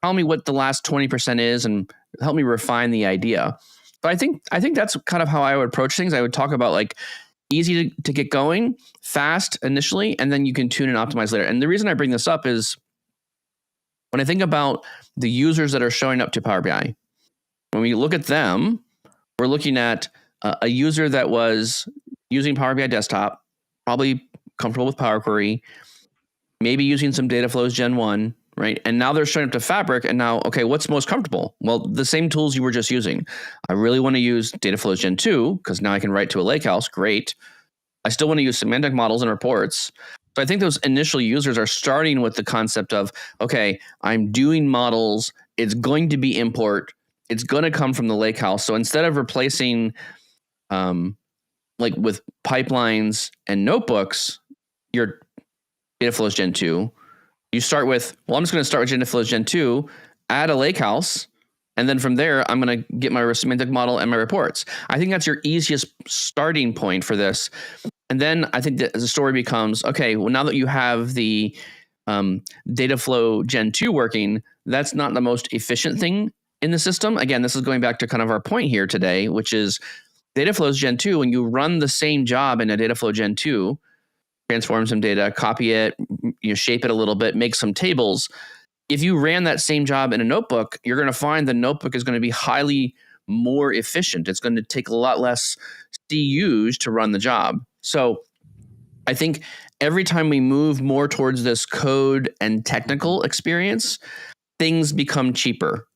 Tell me what the last 20% is and help me refine the idea. So I think that's kind of how I would approach things. I would talk about like easy to get going, fast initially, and then you can tune and optimize later. And the reason I bring this up is when I think about the users that are showing up to Power BI, when we look at them, we're looking at a user that was using Power BI Desktop, probably comfortable with Power Query, maybe using some data flows Gen 1, right? And now they're showing up to Fabric, and now, okay, what's most comfortable? Well, the same tools you were just using. I really want to use data flows Gen 2 because now I can write to a lakehouse. Great. I still want to use semantic models and reports. So I think those initial users are starting with the concept of, okay, I'm doing models. It's going to be import. It's going to come from the lakehouse. So instead of replacing like with pipelines and notebooks, your data flows Gen 2, you start with, well, I'm just going to start with data flows Gen 2, add a lakehouse, and then from there, I'm going to get my semantic model and my reports. I think that's your easiest starting point for this. And then I think that the story becomes, okay, well, now that you have the data flow Gen 2 working, that's not the most efficient thing in the system. Again, this is going back to kind of our point here today, which is data flows Gen 2, when you run the same job in a data flow Gen 2, transform some data, copy it, shape it a little bit, make some tables. If you ran that same job in a notebook, you're going to find the notebook is going to be highly more efficient. It's going to take a lot less CUs to run the job. So I think every time we move more towards this code and technical experience, things become cheaper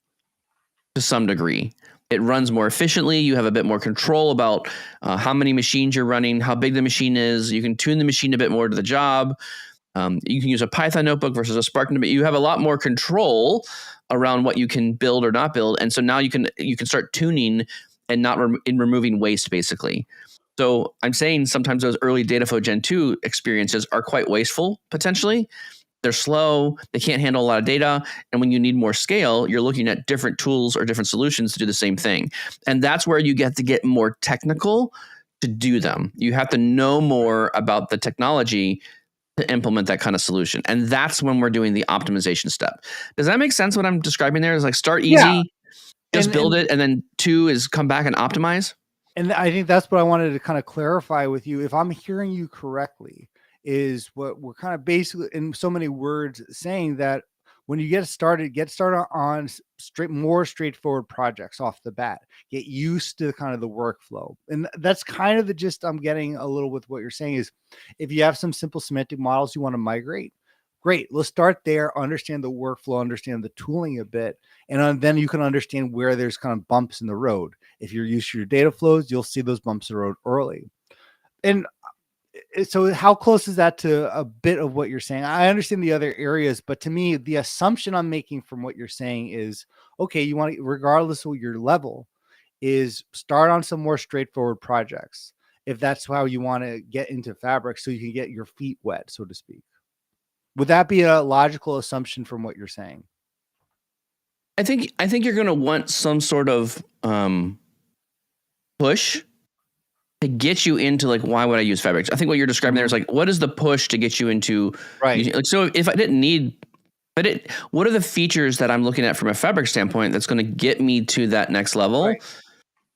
to some degree. It runs more efficiently. You have a bit more control about how many machines you're running, how big the machine is. You can tune the machine a bit more to the job. You can use a Python notebook versus a Spark notebook. You have a lot more control around what you can build or not build. And so now you can start tuning and not removing waste, basically. So I'm saying sometimes those early data flow Gen 2 experiences are quite wasteful, potentially. They're slow, they can't handle a lot of data. And when you need more scale, you're looking at different tools or different solutions to do the same thing. And that's where you get to get more technical to do them. You have to know more about the technology to implement that kind of solution. And that's when we're doing the optimization step. Does that make sense what I'm describing there? Is like start easy, just build it, and then 2 is come back and optimize? And I think that's what I wanted to kind of clarify with you. If I'm hearing you correctly, is what we're kind of basically in so many words saying that when you get started on more straightforward projects off the bat, get used to kind of the workflow. And that's kind of the gist I'm getting a little with what you're saying is if you have some simple semantic models you want to migrate, great. Let's start there, understand the workflow, understand the tooling a bit, and then you can understand where there's kind of bumps in the road. If you're used to your data flows, you'll see those bumps in the road early. And so how close is that to a bit of what you're saying? I understand the other areas, but to me, the assumption I'm making from what you're saying is, okay, you want to, regardless of your level, is start on some more straightforward projects. If that's how you want to get into Fabric, so you can get your feet wet, so to speak. Would that be a logical assumption from what you're saying? I think you're going to want some sort of push to get you into like, why would I use Fabric? I think what you're describing there is like, what is the push to get you into using, like, so if I didn't need, what are the features that I'm looking at from a Fabric standpoint that's going to get me to that next level? Right.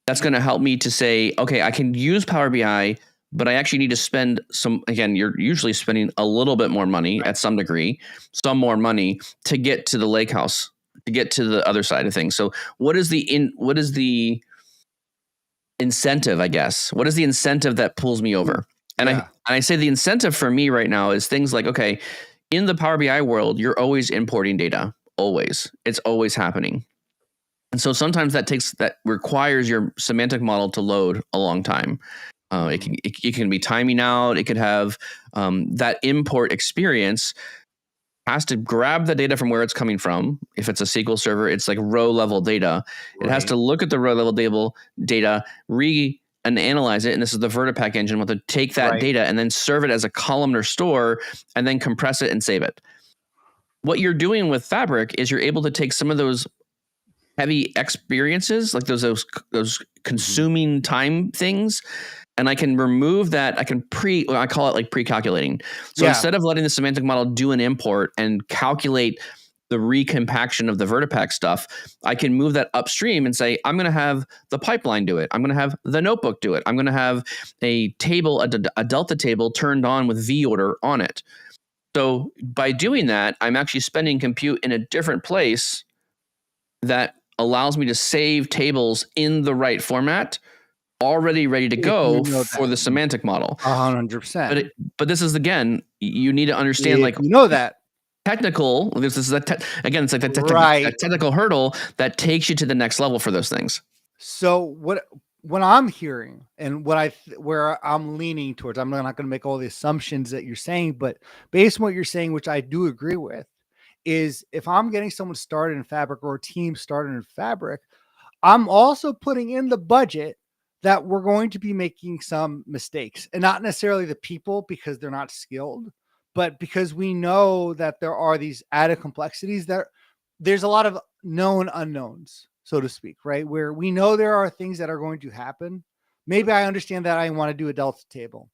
That's going to help me to say, okay, I can use Power BI, but I actually need to spend some, again, you're usually spending a little bit more money at some degree, some more money to get to the lakehouse, to get to the other side of things. So what is the incentive, I guess. What is the incentive that pulls me over? And Yeah. I say the incentive for me right now is things like, okay, in the Power BI world, you're always importing data. Always. It's always happening. And so sometimes that requires your semantic model to load a long time. It can be timing out. It could have that import experience has to grab the data from where it's coming from. If it's a SQL server, it's like row level data. It has to look at the row level data, and analyze it. And this is the VertiPack engine. We'll have to take that data and then serve it as a columnar store and then compress it and save it. What you're doing with Fabric is you're able to take some of those heavy experiences, like those consuming time things, and I can remove that. I call it like pre-calculating. So instead of letting the semantic model do an import and calculate the recompaction of the VertiPack stuff, I can move that upstream and say, I'm going to have the pipeline do it. I'm going to have the notebook do it. I'm going to have a table, a delta table turned on with V order on it. So by doing that, I'm actually spending compute in a different place that allows me to save tables in the right format, already ready to go for the semantic model. 100%. But this is, again, you need to understand, like, that technical. This is again, it's like that technical hurdle that takes you to the next level for those things. So what I'm hearing and where I'm leaning towards, I'm not going to make all the assumptions that you're saying, but based on what you're saying, which I do agree with, is if I'm getting someone started in Fabric or a team started in Fabric, I'm also putting in the budget that we're going to be making some mistakes, and not necessarily the people because they're not skilled, but because we know that there are these added complexities that there's a lot of known unknowns, so to speak, right? Where we know there are things that are going to happen. Maybe I understand that I want to do a delta table,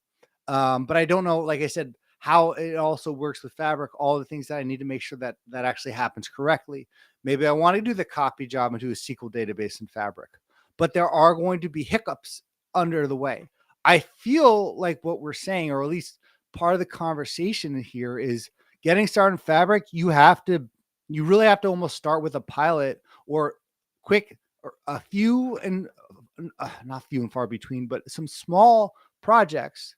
but I don't know, like I said, how it also works with Fabric, all the things that I need to make sure that actually happens correctly. Maybe I want to do the copy job and do a SQL database in Fabric, but there are going to be hiccups under the way. I feel like what we're saying, or at least part of the conversation here, is getting started in Fabric. You really have to almost start with a pilot or quick, or a few and not few and far between, but some small projects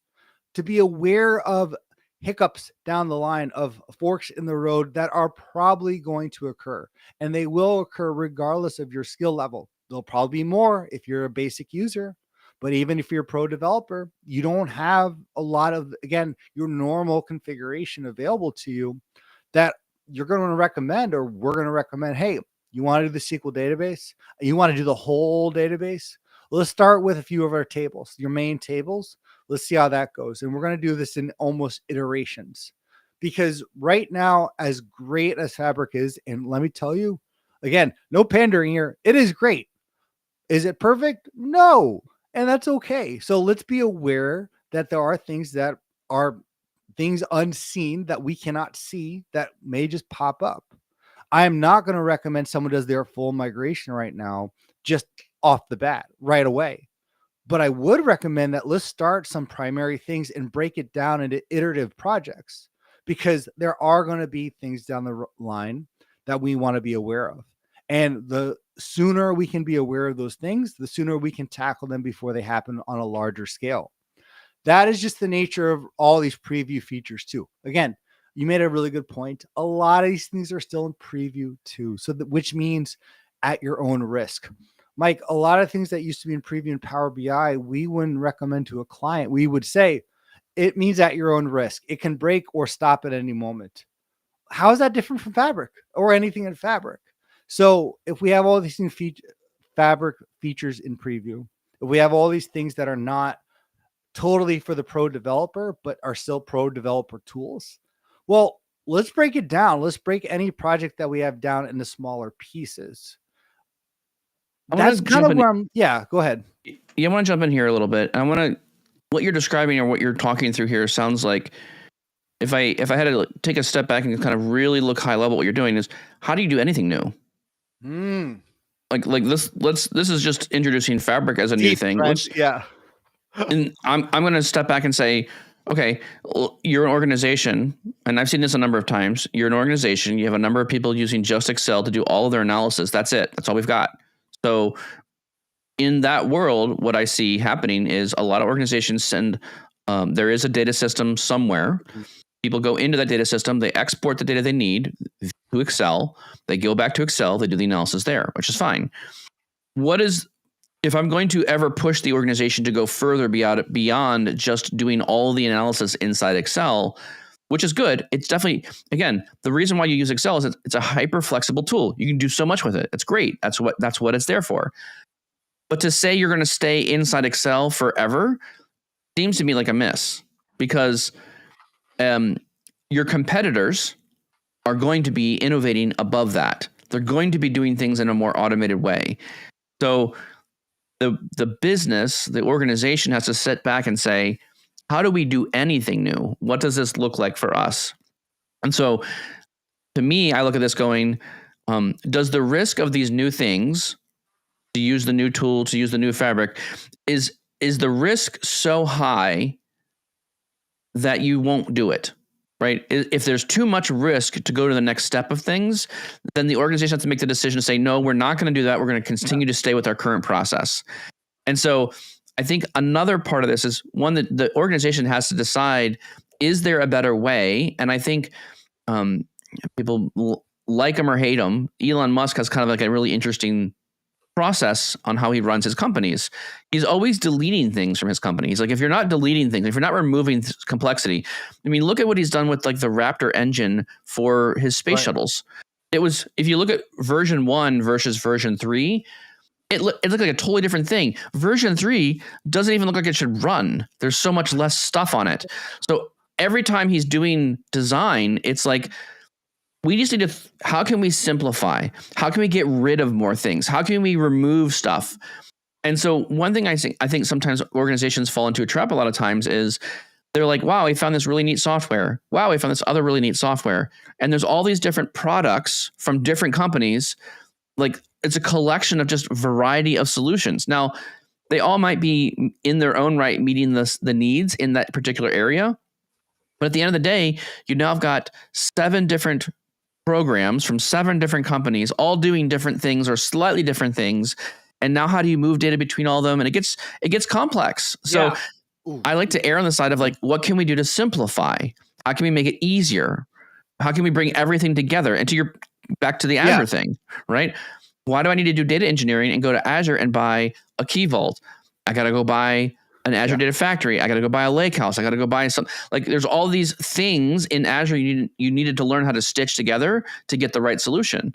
to be aware of hiccups down the line, of forks in the road that are probably going to occur, and they will occur regardless of your skill level. There'll probably be more if you're a basic user, but even if you're a pro developer, you don't have a lot of, again, your normal configuration available to you that you're going to recommend, or we're going to recommend. Hey, you want to do the SQL database? You want to do the whole database? Let's start with a few of our tables, your main tables. Let's see how that goes. And we're going to do this in almost iterations, because right now, as great as Fabric is, and let me tell you, again, no pandering here, it is great. Is it perfect? No. And that's okay. So let's be aware that there are things that are things unseen that we cannot see that may just pop up. I am not going to recommend someone does their full migration right now, just off the bat, right away. But I would recommend that let's start some primary things and break it down into iterative projects, because there are going to be things down the line that we want to be aware of. And the sooner we can be aware of those things, the sooner we can tackle them before they happen on a larger scale. That is just the nature of all these preview features too. Again, you made a really good point. A lot of these things are still in preview too, which means at your own risk. Mike, a lot of things that used to be in preview in Power BI, we wouldn't recommend to a client. We would say it means at your own risk. It can break or stop at any moment. How is that different from Fabric or anything in Fabric? So if we have all these Fabric features in preview, if we have all these things that are not totally for the pro developer, but are still pro developer tools, well, let's break it down. Let's break any project that we have down into smaller pieces. That's kind of where go ahead. Yeah, I want to jump in here a little bit. What you're describing or what you're talking through here sounds like, if I had to take a step back and kind of really look high level, what you're doing is, how do you do anything new? Like this is just introducing Fabric as a new thing. And I'm going to step back and say, okay, you're an organization, and I've seen this a number of times. You're an organization. You have a number of people using just Excel to do all of their analysis. That's it. That's all we've got. So in that world, what I see happening is a lot of organizations send, there is a data system somewhere. People go into that data system, they export the data they need to Excel, they go back to Excel, they do the analysis there, which is fine. If I'm going to ever push the organization to go further beyond just doing all the analysis inside Excel, which is good. It's definitely, again, the reason why you use Excel is it's a hyper flexible tool. You can do so much with it. It's great. That's what it's there for. But to say you're going to stay inside Excel forever seems to me like a miss, because your competitors are going to be innovating above that. They're going to be doing things in a more automated way. So the business, the organization has to sit back and say, how do we do anything new? What does this look like for us? And so to me, I look at this going, does the risk of these new things, to use the new tool, to use the new fabric, is the risk so high that you won't do it, right? If there's too much risk to go to the next step of things, then the organization has to make the decision to say, no, we're not going to do that. We're going to continue to stay with our current process. And so I think another part of this is one that the organization has to decide, is there a better way? And I think people like him or hate him, Elon Musk has kind of like a really interesting process on how he runs his companies. He's always deleting things from his company. He's like, if you're not deleting things, if you're not removing complexity, I mean, look at what he's done with like the Raptor engine for his space shuttles. It was, if you look at version 1 versus version 3, it looked like a totally different thing. Version 3 doesn't even look like it should run. There's so much less stuff on it. So every time he's doing design, it's like, we just need to, how can we simplify? How can we get rid of more things? How can we remove stuff? And so one thing I think sometimes organizations fall into a trap a lot of times is they're like, wow, we found this really neat software. Wow, we found this other really neat software. And there's all these different products from different companies. Like, it's a collection of just variety of solutions. Now, they all might be in their own right meeting the needs in that particular area. But at the end of the day, you now have got 7 different programs from 7 different companies, all doing different things or slightly different things. And now how do you move data between all of them? And it gets complex. So I like to err on the side of like, what can we do to simplify? How can we make it easier? How can we bring everything together? And back to the Azure thing, right? Why do I need to do data engineering and go to Azure and buy a Key Vault? I got to go buy an Azure Data Factory. I got to go buy a Lakehouse. I got to go buy some, like, there's all these things in Azure you needed to learn how to stitch together to get the right solution.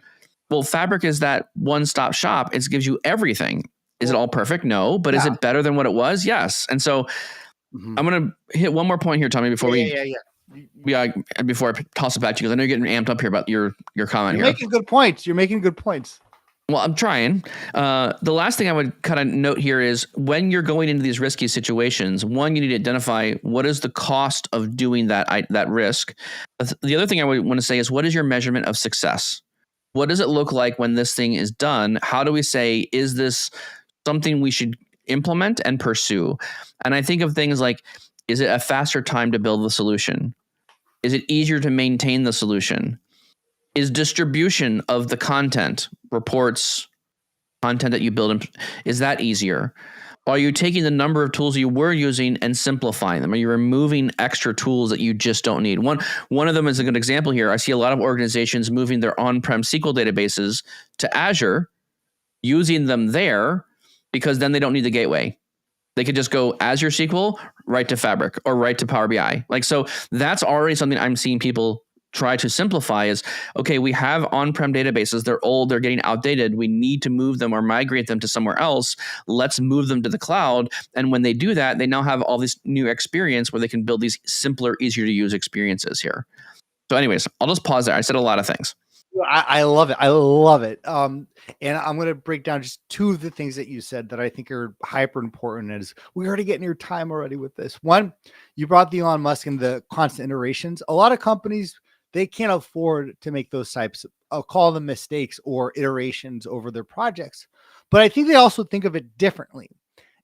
Well, Fabric is that one-stop shop. It gives you everything. Is it all perfect? No. But is it better than what it was? Yes. And so I'm going to hit one more point here, Tommy, before before I toss it back to you, because I know you're getting amped up here about your comment. You're making good points. You're making good points. Well, I'm trying. The last thing I would kind of note here is when you're going into these risky situations, one, you need to identify what is the cost of doing that risk. The other thing I would want to say is, what is your measurement of success? What does it look like when this thing is done? How do we say, is this something we should implement and pursue? And I think of things like, is it a faster time to build the solution? Is it easier to maintain the solution? Is distribution of the content, reports, content that you build, is that easier? Are you taking the number of tools you were using and simplifying them? Are you removing extra tools that you just don't need? One of them is a good example here. I see a lot of organizations moving their on-prem SQL databases to Azure, using them there, because then they don't need the gateway. They could just go Azure SQL, right to Fabric, or right to Power BI. Like, so that's already something I'm seeing people try to simplify is, okay, we have on-prem databases. They're old. They're getting outdated. We need to move them or migrate them to somewhere else. Let's move them to the cloud. And when they do that, they now have all this new experience where they can build these simpler, easier to use experiences here. So anyways, I'll just pause there. I said a lot of things. I love it. I love it. And I'm going to break down just 2 of the things that you said that I think are hyper important. Is we're already getting your time already with this. One, you brought the Elon Musk and the constant iterations. A lot of companies, they can't afford to make those types, I'll call them mistakes or iterations over their projects. But I think they also think of it differently.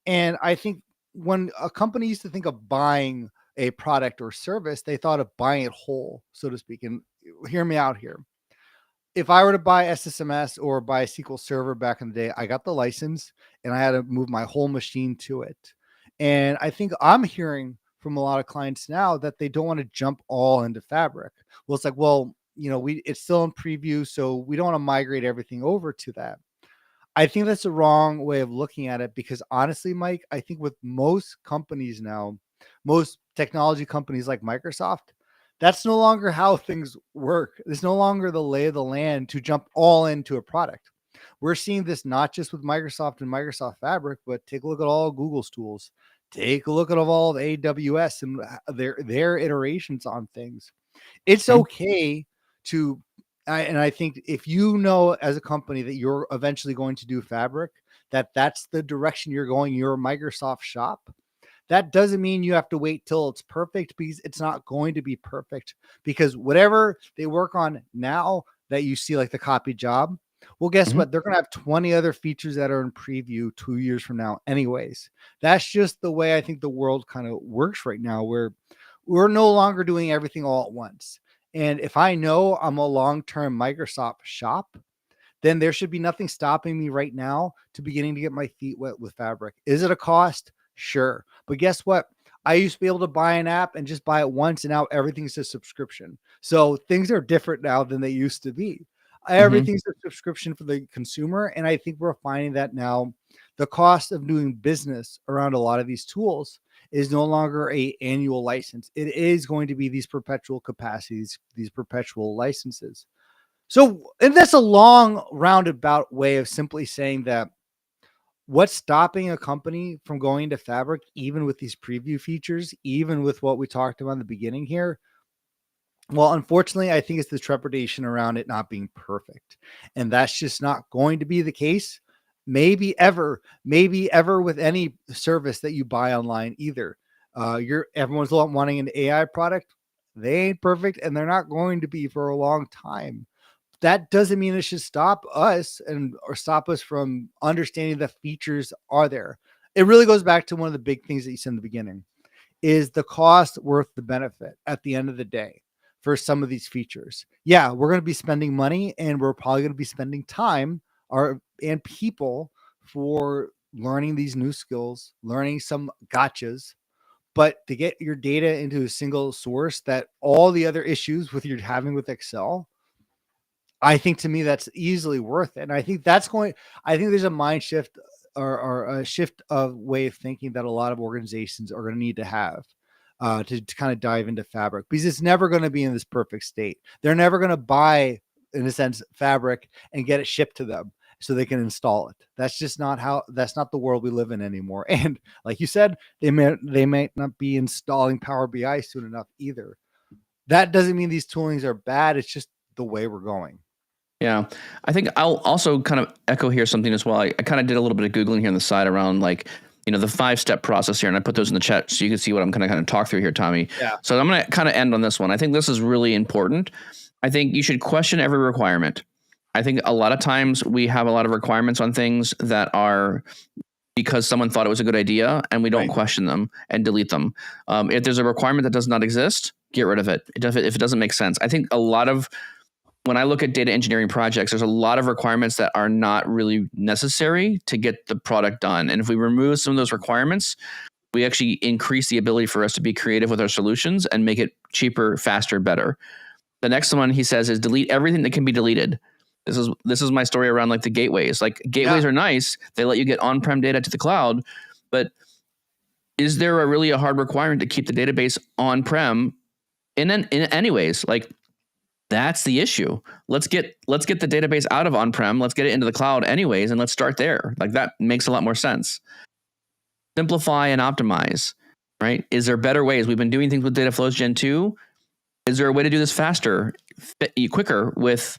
And I think when a company used to think of buying a product or service, they thought of buying it whole, so to speak. And hear me out here. if I were to buy SSMS or buy a SQL Server back in the day, I got the license and I had to move my whole machine to it. And I think I'm hearing from a lot of clients now that they don't want to jump all into Fabric. Well, it's like, well, it's still in preview, so we don't want to migrate everything over to that. I think that's the wrong way of looking at it, because honestly, Mike, I think with most companies now, most technology companies like Microsoft, that's no longer how things work. It's no longer the lay of the land to jump all into a product. We're seeing this not just with Microsoft and Microsoft Fabric, but take a look at all Google's tools. Take a look at all of AWS and their iterations on things. It's okay to, and I think if you know as a company that you're eventually going to do Fabric, that's the direction you're going, your Microsoft shop. That doesn't mean you have to wait till it's perfect, because it's not going to be perfect, because whatever they work on now that you see like the copy job, well, guess what? They're going to have 20 other features that are in preview 2 years from now anyways. That's just the way I think the world kind of works right now, where we're no longer doing everything all at once. And if I know I'm a long-term Microsoft shop, then there should be nothing stopping me right now to beginning to get my feet wet with Fabric. Is it a cost? Sure. But guess what? I used to be able to buy an app and just buy it once, and now everything's a subscription. So things are different now than they used to be. Everything's a subscription for the consumer. And I think we're finding that now the cost of doing business around a lot of these tools is no longer a annual license. It is going to be these perpetual capacities, these perpetual licenses. So, and that's a long roundabout way of simply saying that what's stopping a company from going to Fabric, even with these preview features, even with what we talked about in the beginning here? Well, unfortunately, I think it's the trepidation around it not being perfect. And that's just not going to be the case. Maybe ever with any service that you buy online either. Everyone's wanting an AI product. They ain't perfect, and they're not going to be for a long time. That doesn't mean it should stop us or stop us from understanding the features are there. It really goes back to one of the big things that you said in the beginning. Is the cost worth the benefit at the end of the day for some of these features? Yeah, we're going to be spending money, and we're probably going to be spending time and people for learning these new skills, learning some gotchas. But to get your data into a single source that all the other issues with you're having with Excel, I think to me that's easily worth it. And I think there's a mind shift or a shift of way of thinking that a lot of organizations are going to need to have to kind of dive into Fabric, because it's never going to be in this perfect state. They're never going to buy, in a sense, Fabric and get it shipped to them so they can install it. That's not the world we live in anymore. And like you said, they might not be installing Power BI soon enough either. That doesn't mean these toolings are bad. It's just the way we're going. Yeah, I think I'll also kind of echo here something as well. I kind of did a little bit of Googling here on the side around the 5-step process here, and I put those in the chat so you can see what I'm kind of talk through here, Tommy. Yeah. So I'm going to kind of end on this one. I think this is really important. I think you should question every requirement. I think a lot of times we have a lot of requirements on things that are because someone thought it was a good idea, and we don't question them and delete them. If there's a requirement that does not exist, get rid of it. If it doesn't make sense. I think when I look at data engineering projects, there's a lot of requirements that are not really necessary to get the product done. And if we remove some of those requirements, we actually increase the ability for us to be creative with our solutions and make it cheaper, faster, better. The next one he says is delete everything that can be deleted. This is my story around the gateways. Gateways are nice. They let you get on-prem data to the cloud, but is there really a hard requirement to keep the database on-prem in anyways? That's the issue. Let's get the database out of on-prem. Let's get it into the cloud anyways, and let's start there. That makes a lot more sense. Simplify and optimize, right? Is there better ways? We've been doing things with Data Flows Gen 2. Is there a way to do this faster, quicker with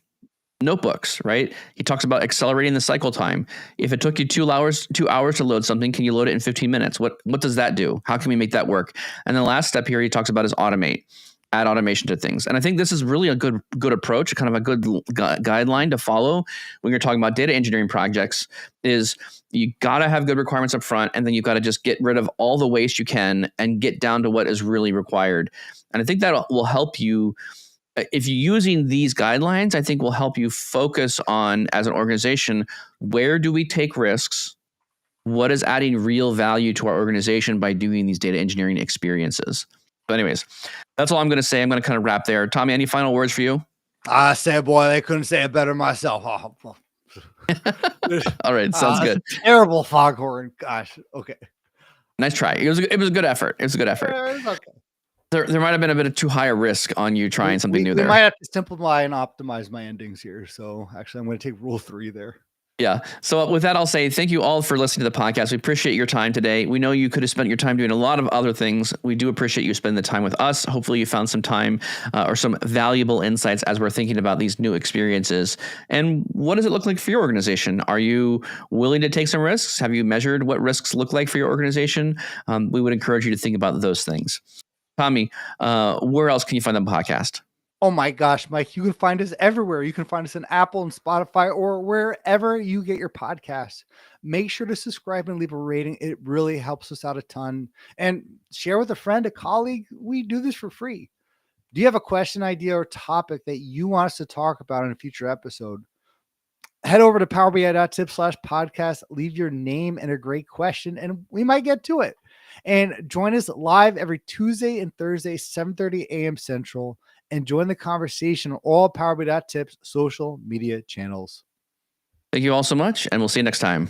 notebooks, right? He talks about accelerating the cycle time. If it took you 2 hours to load something, can you load it in 15 minutes? What does that do? How can we make that work? And the last step here he talks about is automate. Add automation to things. And I think this is really a good approach, kind of a good guideline to follow when you're talking about data engineering projects. Is you got to have good requirements up front, and then you've got to just get rid of all the waste you can and get down to what is really required. And I think that will help you if you're using these guidelines, I think will help you focus on, as an organization, where do we take risks? What is adding real value to our organization by doing these data engineering experiences? But anyways, that's all I'm going to say. I'm going to kind of wrap there. Tommy, any final words for you? I said, boy, they couldn't say it better myself. Oh, all right. Sounds good. Terrible foghorn. Gosh. Okay. Nice try. It was a good effort. It was a good effort. Okay. There might have been a bit of too high a risk on you trying something new there. We might have to simplify and optimize my endings here. So actually, I'm going to take rule 3 there. Yeah. So with that, I'll say thank you all for listening to the podcast. We appreciate your time today. We know you could have spent your time doing a lot of other things. We do appreciate you spending the time with us. Hopefully you found some time or some valuable insights as we're thinking about these new experiences. And what does it look like for your organization? Are you willing to take some risks? Have you measured what risks look like for your organization? We would encourage you to think about those things. Tommy, where else can you find the podcast? Oh my gosh, Mike, you can find us everywhere. You can find us on Apple and Spotify or wherever you get your podcasts. Make sure to subscribe and leave a rating. It really helps us out a ton. And share with a friend, a colleague. We do this for free. Do you have a question, idea, or topic that you want us to talk about in a future episode? Head over to powerbi.tips/podcast, leave your name and a great question, and we might get to it. And join us live every Tuesday and Thursday, 7:30 a.m. Central, and join the conversation on all powerbi.tips social media channels. Thank you all so much, and we'll see you next time.